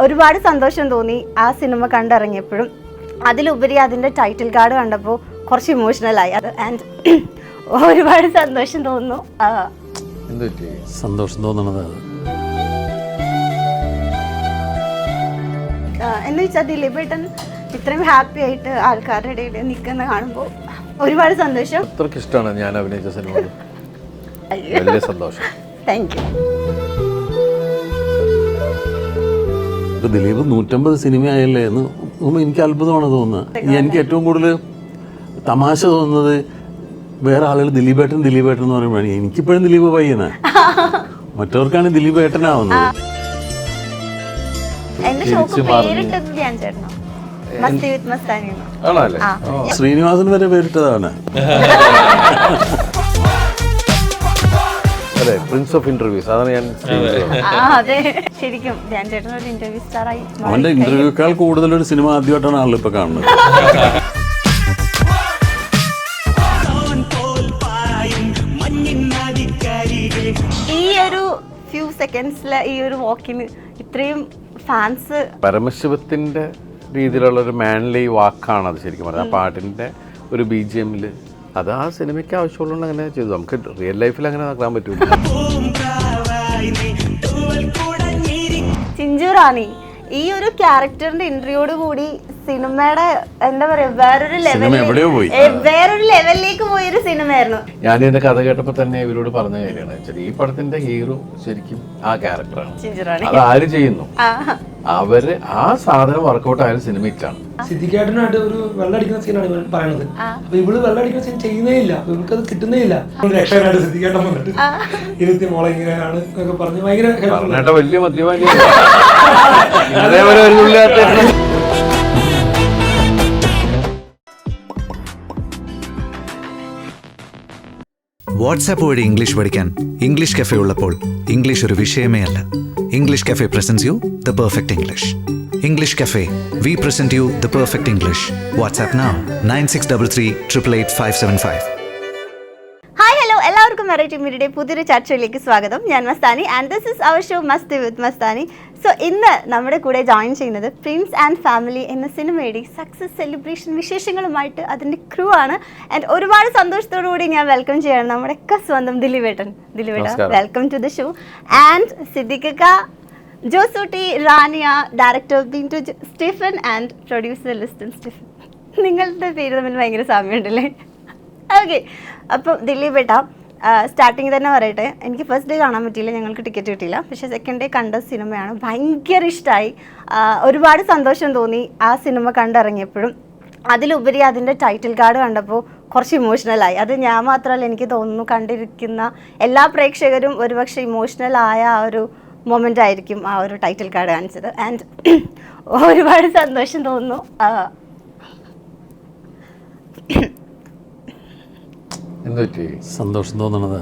ഒരുപാട് സന്തോഷം തോന്നി ആ സിനിമ കണ്ടിറങ്ങിയപ്പോഴും. അതിലുപരി അതിൻ്റെ ടൈറ്റിൽ കാർഡ് കണ്ടപ്പോൾ കുറച്ച് ഇമോഷണലായി. അത് ആൻഡ് ഒരുപാട് സന്തോഷം തോന്നുന്നു. സന്തോഷം തോന്നണത് എന്ന് വെച്ചാൽ ദിലീപേട്ടൻ ഇത്രയും ഹാപ്പി ആയിട്ട് ആൾക്കാരുടെ ഇടയിൽ നിൽക്കുന്ന കാണുമ്പോൾ ഒരുപാട് സന്തോഷം. അത്രയ്ക്ക് ഇഷ്ടമാണ് ഞാൻ അഭിനയിച്ച സിനിമ. വലിയ സന്തോഷം. Thank you. ദിലീപ് 150 സിനിമയായല്ലേ എന്ന് എനിക്ക് അത്ഭുതമാണ് തോന്നുന്നത്. എനിക്ക് ഏറ്റവും കൂടുതൽ തമാശ തോന്നുന്നത് വേറെ ആളുകൾ ദിലീപേട്ടൻ എന്ന് പറയുമ്പോഴാണ്. എനിക്കിപ്പോഴും ദിലീപ് പയ്യനാ, മറ്റവർക്കാണ് ദിലീപ് ഏട്ടനാവുന്നത്. ശ്രീനിവാസൻ വരെ പേരിട്ടതാണ്. അതെ, പ്രിൻസ് ഓഫ് ഇന്റർവ്യൂസ്. അതാണ് ഞാൻ ശരിക്കും ധ്യാൻ ചേട്ടൻ ഒരു ഇന്റർവ്യൂ സ്റ്റാറായി. അവന്റെ ഇന്റർവ്യൂക്കാൾ കൂടുതലൊരു സിനിമ ആദ്യമായിട്ടാണ് ആളുകൾ ഇപ്പൊ കാണുന്നത്. ഈ ഒരു ഫ്യൂ സെക്കൻഡ്സിലെ ഈ ഒരു വാക്കിന് ഇത്രയും ഫാൻസ്. പരമശിവത്തിന്റെ രീതിയിലുള്ള ഒരു മാൻലി വാക്കാണ് അത് ശരിക്കും പറഞ്ഞത്. ആ പാട്ടിന്റെ ഒരു BGM അത് ആ സിനിമയ്ക്ക് ആവശ്യമുള്ള അങ്ങനെ ചെയ്തു. നമുക്ക് റിയൽ ലൈഫിൽ അങ്ങനെ നടക്കാൻ പറ്റൂല. ചിഞ്ചു റാണി ഈ ഒരു ക്യാരക്ടറിന്റെ എൻട്രിയോട് കൂടി സിനിമയുടെ എന്താ പറയാ വേറൊരു ലെവലിലേക്ക് പോയൊരു സിനിമയായിരുന്നു. ഞാൻ ഇതിന്റെ കഥ കേട്ടപ്പോ തന്നെ ഇവരോട് പറഞ്ഞ കാര്യമാണ്, ഈ പടത്തിന്റെ ഹീറോ ശരിക്കും ആ ക്യാരക്ടറാണ്. അത് ആര് ചെയ്യുന്നു, അവര് ആ സാധനം വർക്കൗട്ട് ആയാലും സിനിമ ഇറ്റാണ്. സിദ്ദിഖേട്ടനായിട്ട് ഒരു വെള്ളടിക്കുന്ന സീനാണ് ഇവർ പറയുന്നത്. അപ്പൊ ഇവള് വെള്ളടിക്കുന്ന സീൻ ചെയ്യുന്നേ ഇല്ല, ഇവർക്ക് അത് കിട്ടുന്നേ ഇല്ല. രക്ഷകനായിട്ട് സിദ്ദിഖേട്ടൻ വന്നിട്ട് ഇരുത്തി മോളെ ഇങ്ങനെയാണ് എന്നൊക്കെ പറഞ്ഞ് ഭയങ്കര വലിയ മദ്യപാനി. വാട്സാപ്പ് വഴി ഇംഗ്ലീഷ് പഠിക്കാൻ ഇംഗ്ലീഷ് കഫേ ഉള്ളപ്പോൾ ഇംഗ്ലീഷ് ഒരു വിഷയമേ അല്ല. English cafe presents you the perfect English. English Cafe. We present you the perfect English. WhatsApp now 9633888575. Hi hello, എല്ലാവർക്കും വെറൈറ്റി മീഡിയയുടെ പുതിയൊരു ചർച്ചയിലേക്ക് സ്വാഗതം. ഞാൻ Mastani and this is our show Masti with Mastani. So ഇന്ന് നമ്മുടെ കൂടെ ജോയിൻ ചെയ്യുന്നത് പ്രിൻസ് ആൻഡ് ഫാമിലി എന്ന സിനിമയുടെ സക്സസ് സെലിബ്രേഷൻ വിശേഷങ്ങളുമായിട്ട് അതിൻ്റെ ക്രൂ ആണ്. ആൻഡ് ഒരുപാട് സന്തോഷത്തോടു കൂടി ഞാൻ വെൽക്കം ചെയ്യണം നമ്മുടെ സ്വന്തം ദിലീപേട്ടൻ. ദിലീപേട്ടൻ, welcome to the show. And Siddique, Josootty, Rania, director Bindu, Stephen and producer Listin Stephen. നിങ്ങളുടെ പേര് തമ്മിൽ ഭയങ്കര സാമ്യമുണ്ടല്ലേ? ഓക്കെ, അപ്പോൾ ദിലീപേട്ട സ്റ്റാർട്ടിങ് തന്നെ പറയട്ടെ, എനിക്ക് ഫസ്റ്റ് ഡേ കാണാൻ പറ്റിയില്ല, ഞങ്ങൾക്ക് ടിക്കറ്റ് കിട്ടിയില്ല. പക്ഷേ സെക്കൻഡ് ഡേ കണ്ട സിനിമയാണ്, ഭയങ്കര ഇഷ്ടമായി. ഒരുപാട് സന്തോഷം തോന്നി ആ സിനിമ കണ്ടിറങ്ങിയപ്പോഴും. അതിലുപരി അതിൻ്റെ ടൈറ്റിൽ കാർഡ് കണ്ടപ്പോൾ കുറച്ച് ഇമോഷണലായി. അത് ഞാൻ മാത്രമല്ല, എനിക്ക് തോന്നുന്നു കണ്ടിരിക്കുന്ന എല്ലാ പ്രേക്ഷകരും ഒരുപക്ഷെ ഇമോഷണലായ ആ ഒരു മൊമെൻ്റ് ആയിരിക്കും ആ ഒരു ടൈറ്റിൽ കാർഡ് കാണിച്ചത്. ആൻഡ് ഒരുപാട് സന്തോഷം തോന്നുന്നു. സന്തോഷം തോന്നണത്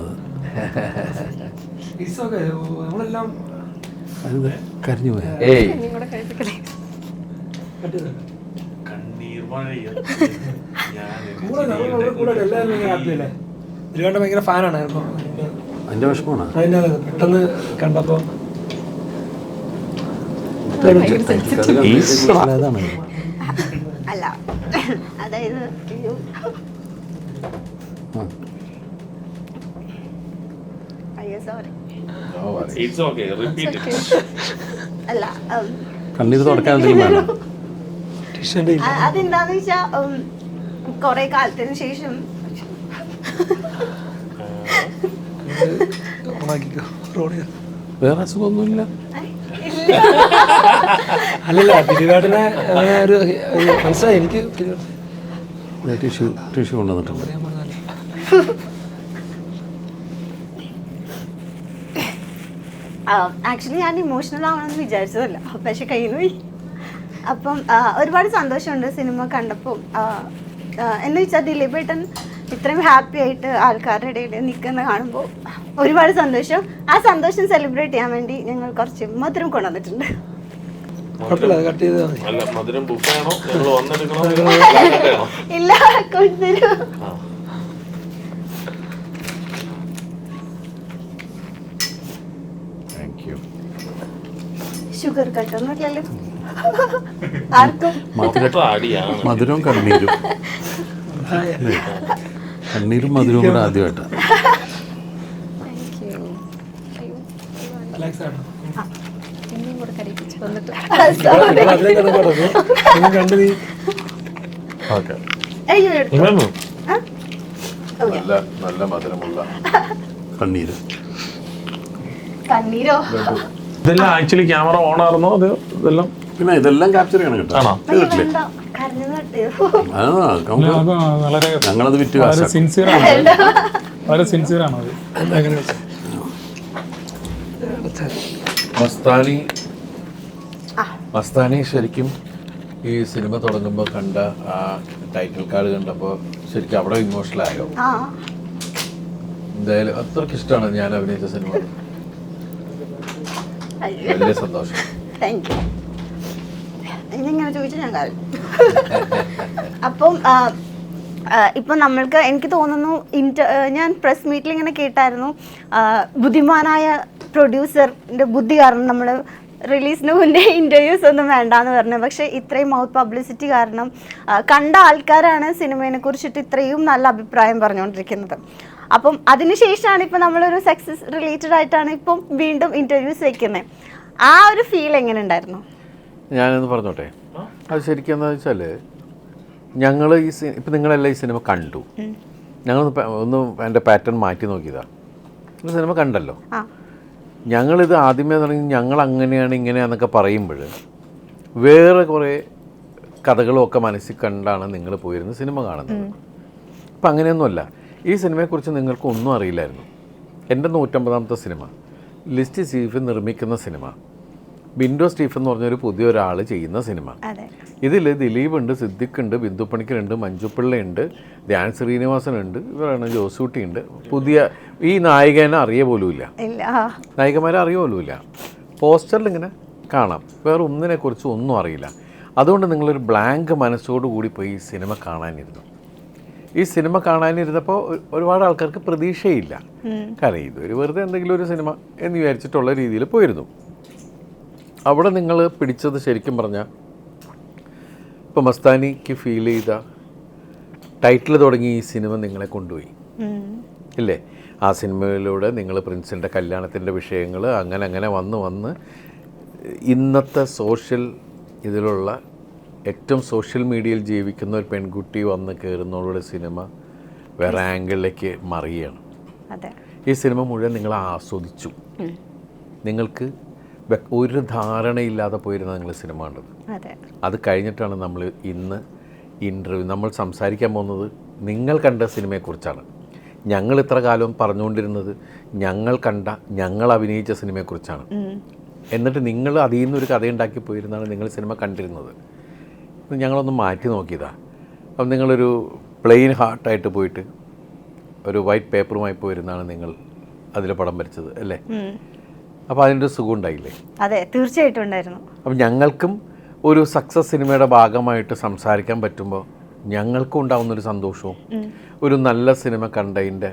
കരഞ്ഞു പോയാ ഭയങ്കര ഫാനാണ്. അതിന്റെ വിഷമമാണ്. പെട്ടെന്ന് കണ്ടപ്പോ അല്ല, അതായത് അല്ല, കണ്ണീര് തുടക്കാൻ അതെന്താന്ന് വെച്ചാ കൊറേ കാലത്തിന് ശേഷം വേറെ അസുഖമൊന്നുമില്ല. അല്ലല്ല, ദിലീപേട്ടനെ ഒരു മനസ്സിലായി എനിക്ക്. ടിഷ്യൂ കൊണ്ടുവന്നിട്ടുണ്ട്. ആക്ച്വലി ഞാൻ ഇമോഷണൽ ആവണമെന്ന് വിചാരിച്ചതല്ല, പക്ഷെ കയ്യിൽ പോയി. അപ്പം ഒരുപാട് സന്തോഷമുണ്ട് സിനിമ കണ്ടപ്പോൾ. എന്ന് വെച്ചാൽ ദിലീപേട്ടൻ ഇത്രയും ഹാപ്പി ആയിട്ട് ആൾക്കാരുടെ ഇടയിൽ നിൽക്കുന്ന കാണുമ്പോൾ ഒരുപാട് സന്തോഷം. ആ സന്തോഷം സെലിബ്രേറ്റ് ചെയ്യാൻ വേണ്ടി ഞങ്ങൾ കുറച്ച് മധുരം കൊണ്ടുവന്നിട്ടുണ്ട്. ഇല്ല, കൊണ്ടുതരൂ. തീർക്കട്ടൊന്നുമില്ലല്ലോ ആർക്കും. മധുരവും കണ്ണീരും, കണ്ണീരും മധുരവും കൂടെ ആദ്യമായിട്ടാണ്. റിലാക്സ് ആണോ? പിന്നെയും കൂടെ കരയിപ്പിച്ച് വന്നിട്ട് കണ്ടു നീ ഓക്കെ, അയ്യോ എടുത്തു. നല്ല നല്ല മധുരമുള്ള കണ്ണീര്. കണ്ണീരോ? ഇതെല്ലാം ആക്ച്വലി ക്യാമറ ഓൺ ആയിരുന്നോ അത് ഇതെല്ലാം? പിന്നെ ഇതെല്ലാം ക്യാപ്ചർ ചെയ്യണം കേട്ടോ. ആണോ? വേണ്ട, കരഞ്ഞത് തട്ടിയോ? വളരെ ഞങ്ങളത് വിറ്റ് വളരെ കാശാക്കി. സിൻസിയർ ആണ്, വളരെ സിൻസിയർ ആണ് അത്. അങ്ങനെ വെച്ചാൽ മസ്താനി ശരിക്കും ഈ സിനിമ തുടങ്ങുമ്പോൾ കണ്ട ആ ടൈറ്റിൽ കാർഡ് കണ്ടപ്പോൾ ശരിക്കും അവിടെ ഇമോഷണൽ ആയോ? ആ, എന്തായാലും അത്രയ്ക്ക് ഇഷ്ടമാണ് ഞാൻ അഭിനയിച്ച സിനിമ. വലിയ സന്തോഷം. Thank you. ഇങ്ങനെ ചോദിച്ചാൽ ഞാൻ കാര്യം. അപ്പം ഇപ്പം നമ്മൾക്ക് എനിക്ക് തോന്നുന്നു ഞാൻ പ്രസ് മീറ്റിൽ ഇങ്ങനെ കേട്ടായിരുന്നു, ബുദ്ധിമാനായ പ്രൊഡ്യൂസറിൻ്റെ ബുദ്ധി കാരണം നമ്മൾ റിലീസിന് മുന്നേ ഇൻ്റർവ്യൂസ് ഒന്നും വേണ്ടാന്ന് പറഞ്ഞു. പക്ഷേ ഇത്രയും മൗത്ത് പബ്ലിസിറ്റി കാരണം കണ്ട ആൾക്കാരാണ് സിനിമയെ കുറിച്ചിട്ട് ഇത്രയും നല്ല അഭിപ്രായം പറഞ്ഞുകൊണ്ടിരിക്കുന്നത്. അപ്പം അതിനുശേഷമാണ് ഇപ്പം നമ്മളൊരു സക്സസ് റിലേറ്റഡ് ആയിട്ടാണ് ഇപ്പം വീണ്ടും ഇൻ്റർവ്യൂസ് വെക്കുന്നത്. ആ ഒരു ഫീൽ എങ്ങനെ ഉണ്ടായിരുന്നു? ഞാനൊന്ന് പറഞ്ഞോട്ടെ. അത് ശരിക്കും എന്താണെന്ന് വെച്ചാൽ ഞങ്ങൾ ഇപ്പം നിങ്ങളെല്ലാം ഈ സിനിമ കണ്ടു. ഒന്ന് എൻ്റെ പാറ്റേൺ മാറ്റി നോക്കിയതാണ്. സിനിമ കണ്ടല്ലോ. ഞങ്ങളിത് ആദ്യമേ തുടങ്ങി ഞങ്ങൾ അങ്ങനെയാണ് ഇങ്ങനെയാണെന്നൊക്കെ പറയുമ്പോൾ വേറെ കുറേ കഥകളും ഒക്കെ മനസ്സിൽ കണ്ടാണ് നിങ്ങൾ പോയിരുന്ന സിനിമ കാണുന്നത്. ഇപ്പം അങ്ങനെയൊന്നുമല്ല. ഈ സിനിമയെക്കുറിച്ച് നിങ്ങൾക്ക് ഒന്നും അറിയില്ലായിരുന്നു. എൻ്റെ 150ാമത്തെ സിനിമ, ലിസ്റ്റ് സ്റ്റീഫൻ നിർമ്മിക്കുന്ന സിനിമ, ബിൻഡോ സ്റ്റീഫൻ എന്ന് പറഞ്ഞൊരു പുതിയൊരാൾ ചെയ്യുന്ന സിനിമ. ഇതിൽ ദിലീപ് ഉണ്ട്, സിദ്ദിഖ് ഉണ്ട്, ബിന്ദു പണിക്കരുണ്ട്, മഞ്ജുപിള്ളയുണ്ട്, ധ്യാൻ ശ്രീനിവാസനുണ്ട്, ഇവരാണ് ജോസൂട്ടി ഉണ്ട്. പുതിയ ഈ നായികനെ അറിയ പോലുമില്ല, നായികമാരെ അറിയ പോലുമില്ല. പോസ്റ്ററിൽ ഇങ്ങനെ കാണാം, വേറെ ഒന്നിനെക്കുറിച്ച് ഒന്നും അറിയില്ല. അതുകൊണ്ട് നിങ്ങളൊരു ബ്ലാങ്ക് മനസ്സോടു കൂടി പോയി ഈ സിനിമ കാണാനിരുന്നു. ഈ സിനിമ കാണാനിരുന്നപ്പോൾ ഒരുപാട് ആൾക്കാർക്ക് പ്രതീക്ഷയില്ല. കാരണം ഇതൊരു വെറുതെ എന്തെങ്കിലും ഒരു സിനിമ എന്ന് വിചാരിച്ചിട്ടുള്ള രീതിയിൽ പോയിരുന്നു. അവിടെ നിങ്ങൾ പിടിച്ചത് ശരിക്കും പറഞ്ഞാൽ ഇപ്പോൾ മസ്താനിക്ക് ഫീൽ ചെയ്ത ടൈറ്റിൽ തുടങ്ങി ഈ സിനിമ നിങ്ങളെ കൊണ്ടുപോയി ഇല്ലേ? ആ സിനിമയിലൂടെ നിങ്ങൾ പ്രിൻസിൻ്റെ കല്യാണത്തിൻ്റെ വിഷയങ്ങൾ അങ്ങനെ വന്ന് ഇന്നത്തെ സോഷ്യൽ ഇതിലുള്ള ഏറ്റവും സോഷ്യൽ മീഡിയയിൽ ജീവിക്കുന്ന ഒരു പെൺകുട്ടി വന്ന് കയറുന്നതോടെ സിനിമ വേറെ ആംഗിളിലേക്ക് മറിയാണ്. ഈ സിനിമ മുഴുവൻ നിങ്ങൾ ആസ്വദിച്ചു. നിങ്ങൾക്ക് ഒരു ധാരണയില്ലാതെ പോയിരുന്ന നിങ്ങൾ സിനിമ കണ്ടത്. അത് കഴിഞ്ഞിട്ടാണ് നമ്മൾ ഇന്ന് നമ്മൾ സംസാരിക്കാൻ പോകുന്നത് നിങ്ങൾ കണ്ട സിനിമയെക്കുറിച്ചാണ്. ഞങ്ങൾ ഇത്ര കാലം പറഞ്ഞുകൊണ്ടിരുന്നത് ഞങ്ങൾ അഭിനയിച്ച സിനിമയെക്കുറിച്ചാണ്. എന്നിട്ട് നിങ്ങൾ അതിൽ നിന്നൊരു കഥയുണ്ടാക്കി പോയിരുന്നാണ് നിങ്ങൾ സിനിമ കണ്ടിരുന്നത്. ഞങ്ങളൊന്ന് മാറ്റി നോക്കിയതാണ്. അപ്പം നിങ്ങളൊരു പ്ലെയിൻ ഹാർട്ടായിട്ട് പോയിട്ട് ഒരു വൈറ്റ് പേപ്പറുമായി പോയിരുന്നാണ് നിങ്ങൾ അതിൽ പടം വരച്ചത് അല്ലേ? അപ്പോൾ അതിൻ്റെ സുഖം ഉണ്ടായില്ലേ? അതെ, തീർച്ചയായിട്ടും ഉണ്ടായിരുന്നു. അപ്പം ഞങ്ങൾക്കും ഒരു സക്സസ് സിനിമയുടെ ഭാഗമായിട്ട് സംസാരിക്കാൻ പറ്റുമ്പോൾ ഞങ്ങൾക്കും ഉണ്ടാകുന്നൊരു സന്തോഷവും ഒരു നല്ല സിനിമ കണ്ടതിൻ്റെ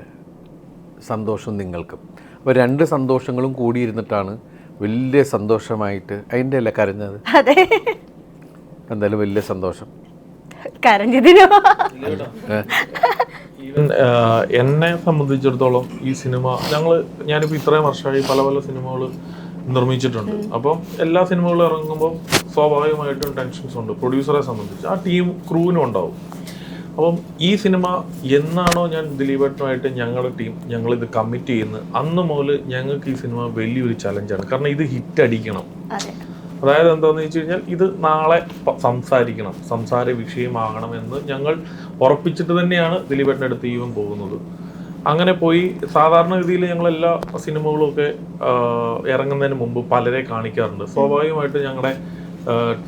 സന്തോഷവും നിങ്ങൾക്കും. അപ്പോൾ രണ്ട് സന്തോഷങ്ങളും കൂടിയിരുന്നിട്ടാണ് വലിയ സന്തോഷമായിട്ട് അതിൻ്റെ അല്ലേ കരഞ്ഞത്? അതെ, എന്തായാലും വലിയ സന്തോഷം. കരഞ്ഞതിനോ? ഈവൻ എന്നെ സംബന്ധിച്ചിടത്തോളം ഈ സിനിമ ഞാനിപ്പോൾ ഇത്രയും വർഷമായി പല സിനിമകൾ നിർമ്മിച്ചിട്ടുണ്ട്. അപ്പം എല്ലാ സിനിമകളും ഇറങ്ങുമ്പോൾ സ്വാഭാവികമായിട്ടും ടെൻഷൻസ് ഉണ്ട് പ്രൊഡ്യൂസറെ സംബന്ധിച്ച്, ആ ടീം ക്രൂവിനും ഉണ്ടാവും. അപ്പം ഈ സിനിമ എന്നാണോ ഞാൻ ദിലീപേട്ടനുമായിട്ട് ഞങ്ങളുടെ ടീം ഞങ്ങളിത് കമ്മിറ്റ് ചെയ്യുന്നത് അന്ന് മുതൽ ഞങ്ങൾക്ക് ഈ സിനിമ വലിയൊരു ചലഞ്ചാണ്. കാരണം ഇത് ഹിറ്റ് അടിക്കണം. അതായത് എന്താണെന്ന് വെച്ച് കഴിഞ്ഞാൽ ഇത് നാളെ സംസാരിക്കണം, സംസാര വിഷയമാകണമെന്ന് ഞങ്ങൾ ഉറപ്പിച്ചിട്ട് തന്നെയാണ് ദിലീപേട്ടൻ്റെ അടുത്ത് ഈവൻ പോകുന്നത്. അങ്ങനെ പോയി സാധാരണ രീതിയിൽ ഞങ്ങളെല്ലാ സിനിമകളുമൊക്കെ ഇറങ്ങുന്നതിന് മുമ്പ് പലരെ കാണിക്കാറുണ്ട്. സ്വാഭാവികമായിട്ട് ഞങ്ങളുടെ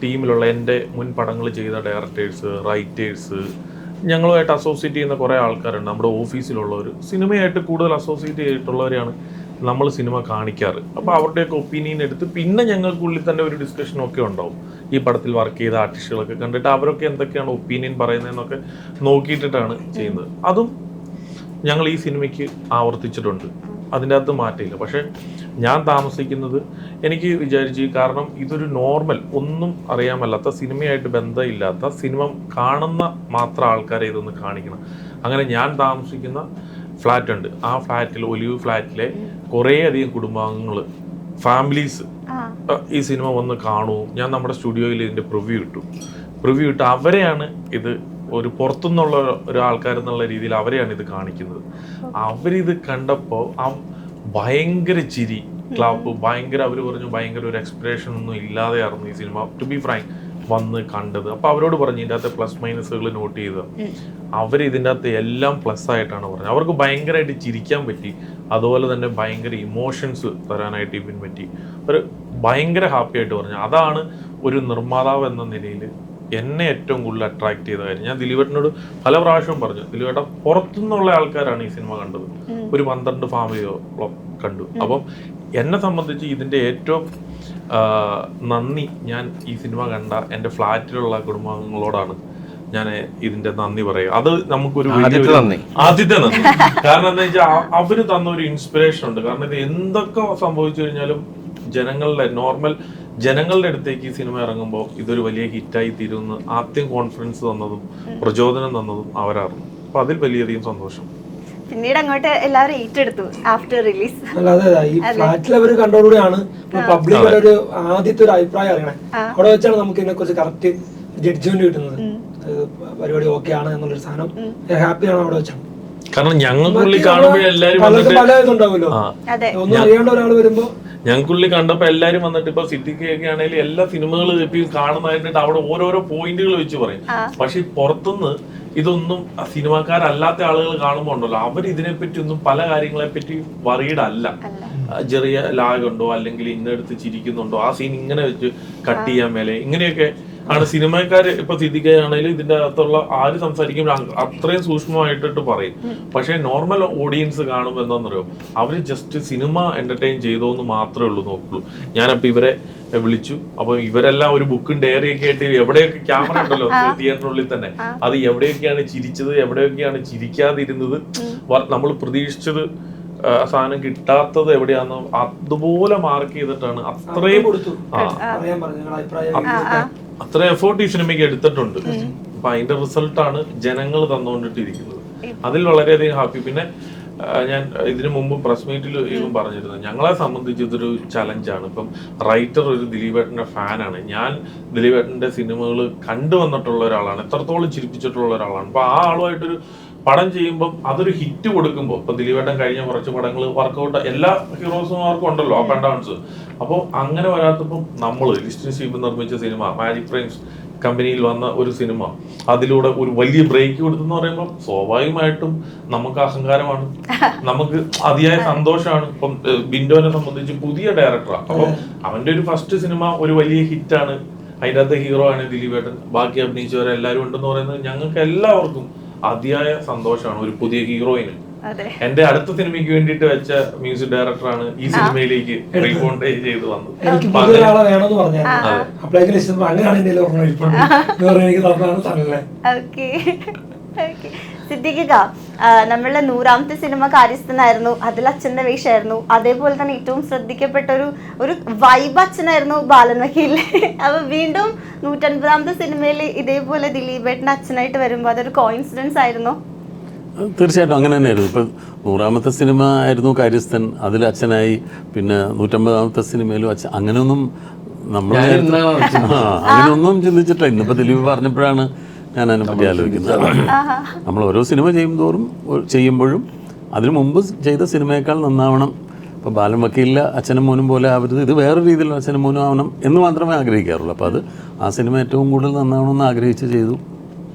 ടീമിലുള്ള എൻ്റെ മുൻ പടങ്ങൾ ചെയ്ത ഡയറക്ടേഴ്സ്, റൈറ്റേഴ്സ്, ഞങ്ങളുമായിട്ട് അസോസിയേറ്റ് ചെയ്യുന്ന കുറേ ആൾക്കാരുണ്ട്. നമ്മുടെ ഓഫീസിലുള്ളവർ സിനിമയായിട്ട് കൂടുതൽ അസോസിയേറ്റ് ചെയ്തിട്ടുള്ളവരെയാണ് നമ്മൾ സിനിമ കാണിക്കാറ്. അപ്പോൾ അവരുടെയൊക്കെ ഒപ്പീനിയൻ എടുത്ത് പിന്നെ ഞങ്ങൾക്കുള്ളിൽ തന്നെ ഒരു ഡിസ്കഷനൊക്കെ ഉണ്ടാവും. ഈ പടത്തിൽ വർക്ക് ചെയ്ത ആർട്ടിസ്റ്റുകളൊക്കെ കണ്ടിട്ട് അവരൊക്കെ എന്തൊക്കെയാണ് ഒപ്പീനിയൻ പറയുന്നതെന്നൊക്കെ നോക്കിയിട്ടിട്ടാണ് ചെയ്യുന്നത്. അതും ഞങ്ങൾ ഈ സിനിമയ്ക്ക് ആവർത്തിച്ചിട്ടുണ്ട്. അതിൻ്റെ അകത്ത് മാറ്റമില്ല. പക്ഷേ ഞാൻ താമസിക്കുന്നത് എനിക്ക് വിചാരിച്ച്, കാരണം ഇതൊരു നോർമൽ ഒന്നും അറിയാൻ മേലാത്ത, സിനിമയായിട്ട് ബന്ധമില്ലാത്ത, സിനിമ കാണുന്ന മാത്രം ആൾക്കാരെ ഇതൊന്ന് കാണിക്കണം. അങ്ങനെ ഞാൻ താമസിക്കുന്ന ഫ്ലാറ്റ് ഉണ്ട്, ആ ഫ്ലാറ്റിൽ, ഒലിവ് ഫ്ലാറ്റിലെ കുറേയധികം കുടുംബാംഗങ്ങൾ, ഫാമിലീസ് ഈ സിനിമ വന്ന് കാണൂ. ഞാൻ നമ്മുടെ സ്റ്റുഡിയോയിൽ ഇതിൻ്റെ പ്രിവ്യൂ ഇട്ടു അവരെയാണ് ഇത് ഒരു പുറത്തുനിന്നുള്ള ഒരു ആൾക്കാരെന്നുള്ള രീതിയിൽ അവരെയാണ് ഇത് കാണിക്കുന്നത്. അവരിത് കണ്ടപ്പോൾ ഭയങ്കര ചിരി, ക്ലാപ്പ്, ഭയങ്കര, അവർ പറഞ്ഞു ഭയങ്കര ഒരു എക്സ്പ്രഷൻ ഒന്നും ഇല്ലാതെയായിരുന്നു ഈ സിനിമ, ടു ബി ഫ്രാങ്ക്, വന്ന് കണ്ടത്. അപ്പോൾ അവരോട് പറഞ്ഞു ഇതിൻ്റെ അകത്ത് പ്ലസ് മൈനസുകൾ നോട്ട് ചെയ്ത്, അവർ ഇതിൻ്റെ അകത്ത് എല്ലാം പ്ലസ് ആയിട്ടാണ് പറഞ്ഞത്. അവർക്ക് ഭയങ്കരമായിട്ട് ചിരിക്കാൻ പറ്റി, അതുപോലെ തന്നെ ഭയങ്കര ഇമോഷൻസ് തരാനായിട്ട് ഇവൻ പറ്റി. ഒരു ഭയങ്കര ഹാപ്പി ആയിട്ട് പറഞ്ഞു. അതാണ് ഒരു നിർമ്മാതാവ് എന്ന നിലയിൽ എന്നെ ഏറ്റവും കൂടുതൽ അട്രാക്ട് ചെയ്ത കാര്യം. ഞാൻ ദിലീപേട്ടനോട് പല പ്രാവശ്യവും പറഞ്ഞു, ദിലീപേട്ട പുറത്തുനിന്നുള്ള ആൾക്കാരാണ് ഈ സിനിമ കണ്ടത്, ഒരു 12 ഫാമിലിയോളം കണ്ടു. അപ്പം എന്നെ സംബന്ധിച്ച് ഇതിൻ്റെ ഏറ്റവും നന്ദി ഞാൻ ഈ സിനിമ കണ്ട എൻ്റെ ഫ്ലാറ്റിലുള്ള കുടുംബാംഗങ്ങളോടാണ് ഞാൻ ഇതിന്റെ നന്ദി പറയുക. അത് നമുക്കൊരു ആദ്യത്തെ നന്ദി. കാരണം എന്താ വെച്ചാൽ അവര് തന്ന ഒരു ഇൻസ്പിറേഷൻ ഉണ്ട്. കാരണം ഇത് എന്തൊക്കെ സംഭവിച്ചു കഴിഞ്ഞാലും ജനങ്ങളുടെ അടുത്തേക്ക് ഈ സിനിമ ഇറങ്ങുമ്പോൾ ഇതൊരു വലിയ ഹിറ്റായി തീരുമെന്ന് ആദ്യം കോൺഫിഡൻസ് തന്നതും പ്രചോദനം തന്നതും അവരായിരുന്നു. അപ്പൊ അതിൽ വലിയധികം സന്തോഷം. പിന്നീട് അങ്ങോട്ട് എല്ലാവരും ഏറ്റെടുത്തു ആഫ്റ്റർ റിലീസ്. അതെ, ഈ ഫ്ലാറ്റിൽ അവർ കണ്ടോടുകൂടിയാണ് പബ്ലിക് ഒരു ആദ്യത്തെ ഒരു അഭിപ്രായം അറിയണേ. അവിടെ വെച്ചാണ് നമുക്ക് ഇതിനെ കുറിച്ച് കറക്റ്റ് ജഡ്ജ്മെന്റ് കിട്ടുന്നത്. പരിപാടി ഓക്കെ ആണ് എന്നുള്ളൊരു സാധനം ഹാപ്പിയാണ് അവിടെ വെച്ചാണ്. കാരണം ഞങ്ങൾക്കുള്ളിൽ കാണുമ്പോൾ എല്ലാരും പല ഇതുണ്ടാവുമല്ലോ, ഒന്നും അറിയാണ്ട് ഒരാൾ വരുമ്പോ ഞങ്ങൾക്കുള്ളിൽ കണ്ടപ്പോ എല്ലാരും വന്നിട്ട് ഇപ്പൊ സിദ്ദിഖൊക്കെ ആണെങ്കിലും എല്ലാ സിനിമകളും ഇപ്പം കാണുന്നതായിട്ട് അവിടെ ഓരോരോ പോയിന്റുകൾ വെച്ച് പറയും. പക്ഷെ പുറത്തുനിന്ന് ഇതൊന്നും സിനിമാക്കാരല്ലാത്ത ആളുകൾ കാണുമ്പോൾ ഉണ്ടല്ലോ, അവർ ഇതിനെപ്പറ്റി ഒന്നും പല കാര്യങ്ങളെ പറ്റി വറീഡല്ല. ചെറിയ ലാഗ് ഉണ്ടോ, അല്ലെങ്കിൽ ഇന്നെടുത്ത് ചിരിക്കുന്നുണ്ടോ, ആ സീൻ ഇങ്ങനെ വെച്ച് കട്ട് ചെയ്യാൻ മേലെ, ഇങ്ങനെയൊക്കെ ആണ് സിനിമക്കാര്. ഇപ്പൊ സിദ്ദിഖയാണെങ്കിലും ഇതിന്റെ അകത്തുള്ള ആര് സംസാരിക്കുമ്പോൾ അത്രയും സൂക്ഷ്മമായിട്ടിട്ട് പറയും. പക്ഷെ നോർമൽ ഓഡിയൻസ് കാണുമ്പോൾ എന്താണെന്നറിയോ, അവര് ജസ്റ്റ് സിനിമ എന്റർടൈൻ ചെയ്തോന്ന് മാത്രമേ ഉള്ളൂ നോക്കുള്ളൂ. ഞാനപ്പോ ഇവരെ വിളിച്ചു. അപ്പൊ ഇവരെല്ലാം ഒരു ബുക്കും ഡയറിയൊക്കെ ആയിട്ട്, എവിടെയൊക്കെ ക്യാമറ ഉണ്ടല്ലോ തിയേറ്ററിനുള്ളിൽ തന്നെ, അത് എവിടെയൊക്കെയാണ് ചിരിച്ചത്, എവിടെയൊക്കെയാണ് ചിരിക്കാതിരുന്നത്, നമ്മൾ പ്രതീക്ഷിച്ചത് സാധനം കിട്ടാത്തത് എവിടെയാന്ന് അതുപോലെ മാർക്ക് ചെയ്തിട്ടാണ് അത്ര എഫേർട്ട് ഈ സിനിമയ്ക്ക് എടുത്തിട്ടുണ്ട്. അപ്പൊ അതിന്റെ റിസൾട്ടാണ് ജനങ്ങൾ തന്നുകൊണ്ടിട്ടിരിക്കുന്നത്. അതിൽ വളരെയധികം ഹാപ്പി. പിന്നെ ഞാൻ ഇതിനു മുമ്പ് പ്രസ് മീറ്റിൽ ഇവൻ പറഞ്ഞിരുന്നു, ഞങ്ങളെ സംബന്ധിച്ച് ഇതൊരു ചലഞ്ചാണ്. ഇപ്പം റൈറ്റർ ഒരു ദിലീപേട്ടന്റെ ഫാനാണ്. ഞാൻ ദിലീപേട്ടന്റെ സിനിമകൾ കണ്ടുവന്നിട്ടുള്ള ഒരാളാണ്, എത്രത്തോളം ചിരിപ്പിച്ചിട്ടുള്ള ഒരാളാണ്. അപ്പൊ ആ ആളുമായിട്ടൊരു പടം ചെയ്യുമ്പോൾ അതൊരു ഹിറ്റ് കൊടുക്കുമ്പോൾ, ഇപ്പൊ ദിലീപേട്ടൻ കഴിഞ്ഞ കുറച്ച് പടങ്ങൾ വർക്കൗട്ട് എല്ലാ ഹീറോസുമാർക്കും ഉണ്ടല്ലോ അപ്പ് ആൻഡ് ഡൗൺസ്. അപ്പോൾ അങ്ങനെ വരാത്തപ്പം നമ്മൾ ലിസ്റ്റിൻ സ്റ്റീഫൻ നിർമ്മിച്ച സിനിമ, മാജിക് ഫ്രെയിംസ് കമ്പനിയിൽ വന്ന ഒരു സിനിമ, അതിലൂടെ ഒരു വലിയ ബ്രേക്ക് കൊടുത്തെന്ന് പറയുമ്പോൾ സ്വാഭാവികമായിട്ടും നമുക്ക് അഹങ്കാരമാണ്, നമുക്ക് അതിയായ സന്തോഷമാണ്. ഇപ്പം ബിൻഡോനെ സംബന്ധിച്ച് പുതിയ ഡയറക്ടറാണ്. അപ്പം അവന്റെ ഒരു ഫസ്റ്റ് സിനിമ ഒരു വലിയ ഹിറ്റാണ്, അതിൻ്റെ അകത്ത് ഹീറോ ആണ് ദിലീപേട്ടൻ, ബാക്കി അഭിനയിച്ചവരെല്ലാവരും ഉണ്ടെന്ന് പറയുന്നത് ഞങ്ങൾക്ക് എല്ലാവർക്കും അതിയായ സന്തോഷമാണ്. ഒരു പുതിയ ഹീറോയിന് എന്റെ അടുത്ത സിനിമയ്ക്ക് വേണ്ടിട്ട് വെച്ച മ്യൂസിക് ഡയറക്ടറാണ് ഈ സിനിമയിലേക്ക് റീകോൺടാക്ട് ചെയ്ത് വന്നത്. എനിക്ക് പുതിയൊരാളെ വേണമെന്ന് പറഞ്ഞാൽ അപ്ലൈക്ക് അങ്ങനെയാണ് എന്റെ സിദ്ദിഖ, നമ്മളുടെ 100ാമത്തെ സിനിമ കാര്യസ്ഥനായിരുന്നു, അതിൽ അച്ഛന്റെ വേഷമായിരുന്നു. അതേപോലെ തന്നെ ഏറ്റവും ശ്രദ്ധിക്കപ്പെട്ട ഒരു വൈബ് അച്ഛനായിരുന്നു ബാലൻ വക്കീൽ. അപ്പൊ വീണ്ടും 150ാമത്തെ സിനിമയിൽ ഇതേപോലെ ദിലീപേട്ടൻ അച്ഛനായിട്ട് വരുമ്പോൾ അതൊരു കോയിൻസിഡൻസ് ആയിരുന്നു? തീർച്ചയായിട്ടും അങ്ങനെ തന്നെയായിരുന്നു. ഇപ്പം 100ാമത്തെ സിനിമ ആയിരുന്നു കാര്യസ്ഥൻ, അതിൽ അച്ഛനായി. പിന്നെ 150ാമത്തെ സിനിമയിലും അച്ഛൻ. അങ്ങനെയൊന്നും നമ്മൾ അങ്ങനെയൊന്നും ചിന്തിച്ചിട്ടില്ല. ഇന്നിപ്പോൾ ദിലീപ് പറഞ്ഞപ്പോഴാണ് ഞാൻ അതിനെപ്പറ്റി ആലോചിക്കുന്നത്. നമ്മൾ ഓരോ സിനിമ ചെയ്യുമ്പോഴും അതിനു മുമ്പ് ചെയ്ത സിനിമയേക്കാൾ നന്നാവണം. ഇപ്പോൾ ബാലൻ വക്കീലിലെ അച്ഛനും മോനും പോലെ ആവരുത്, ഇത് വേറെ രീതിയിലുള്ള അച്ഛനും മോനും ആവണം എന്ന് മാത്രമേ ആഗ്രഹിക്കാറുള്ളൂ. അപ്പോൾ അത് ആ സിനിമ ഏറ്റവും കൂടുതൽ നന്നാവണമെന്ന് ആഗ്രഹിച്ച് ചെയ്തു.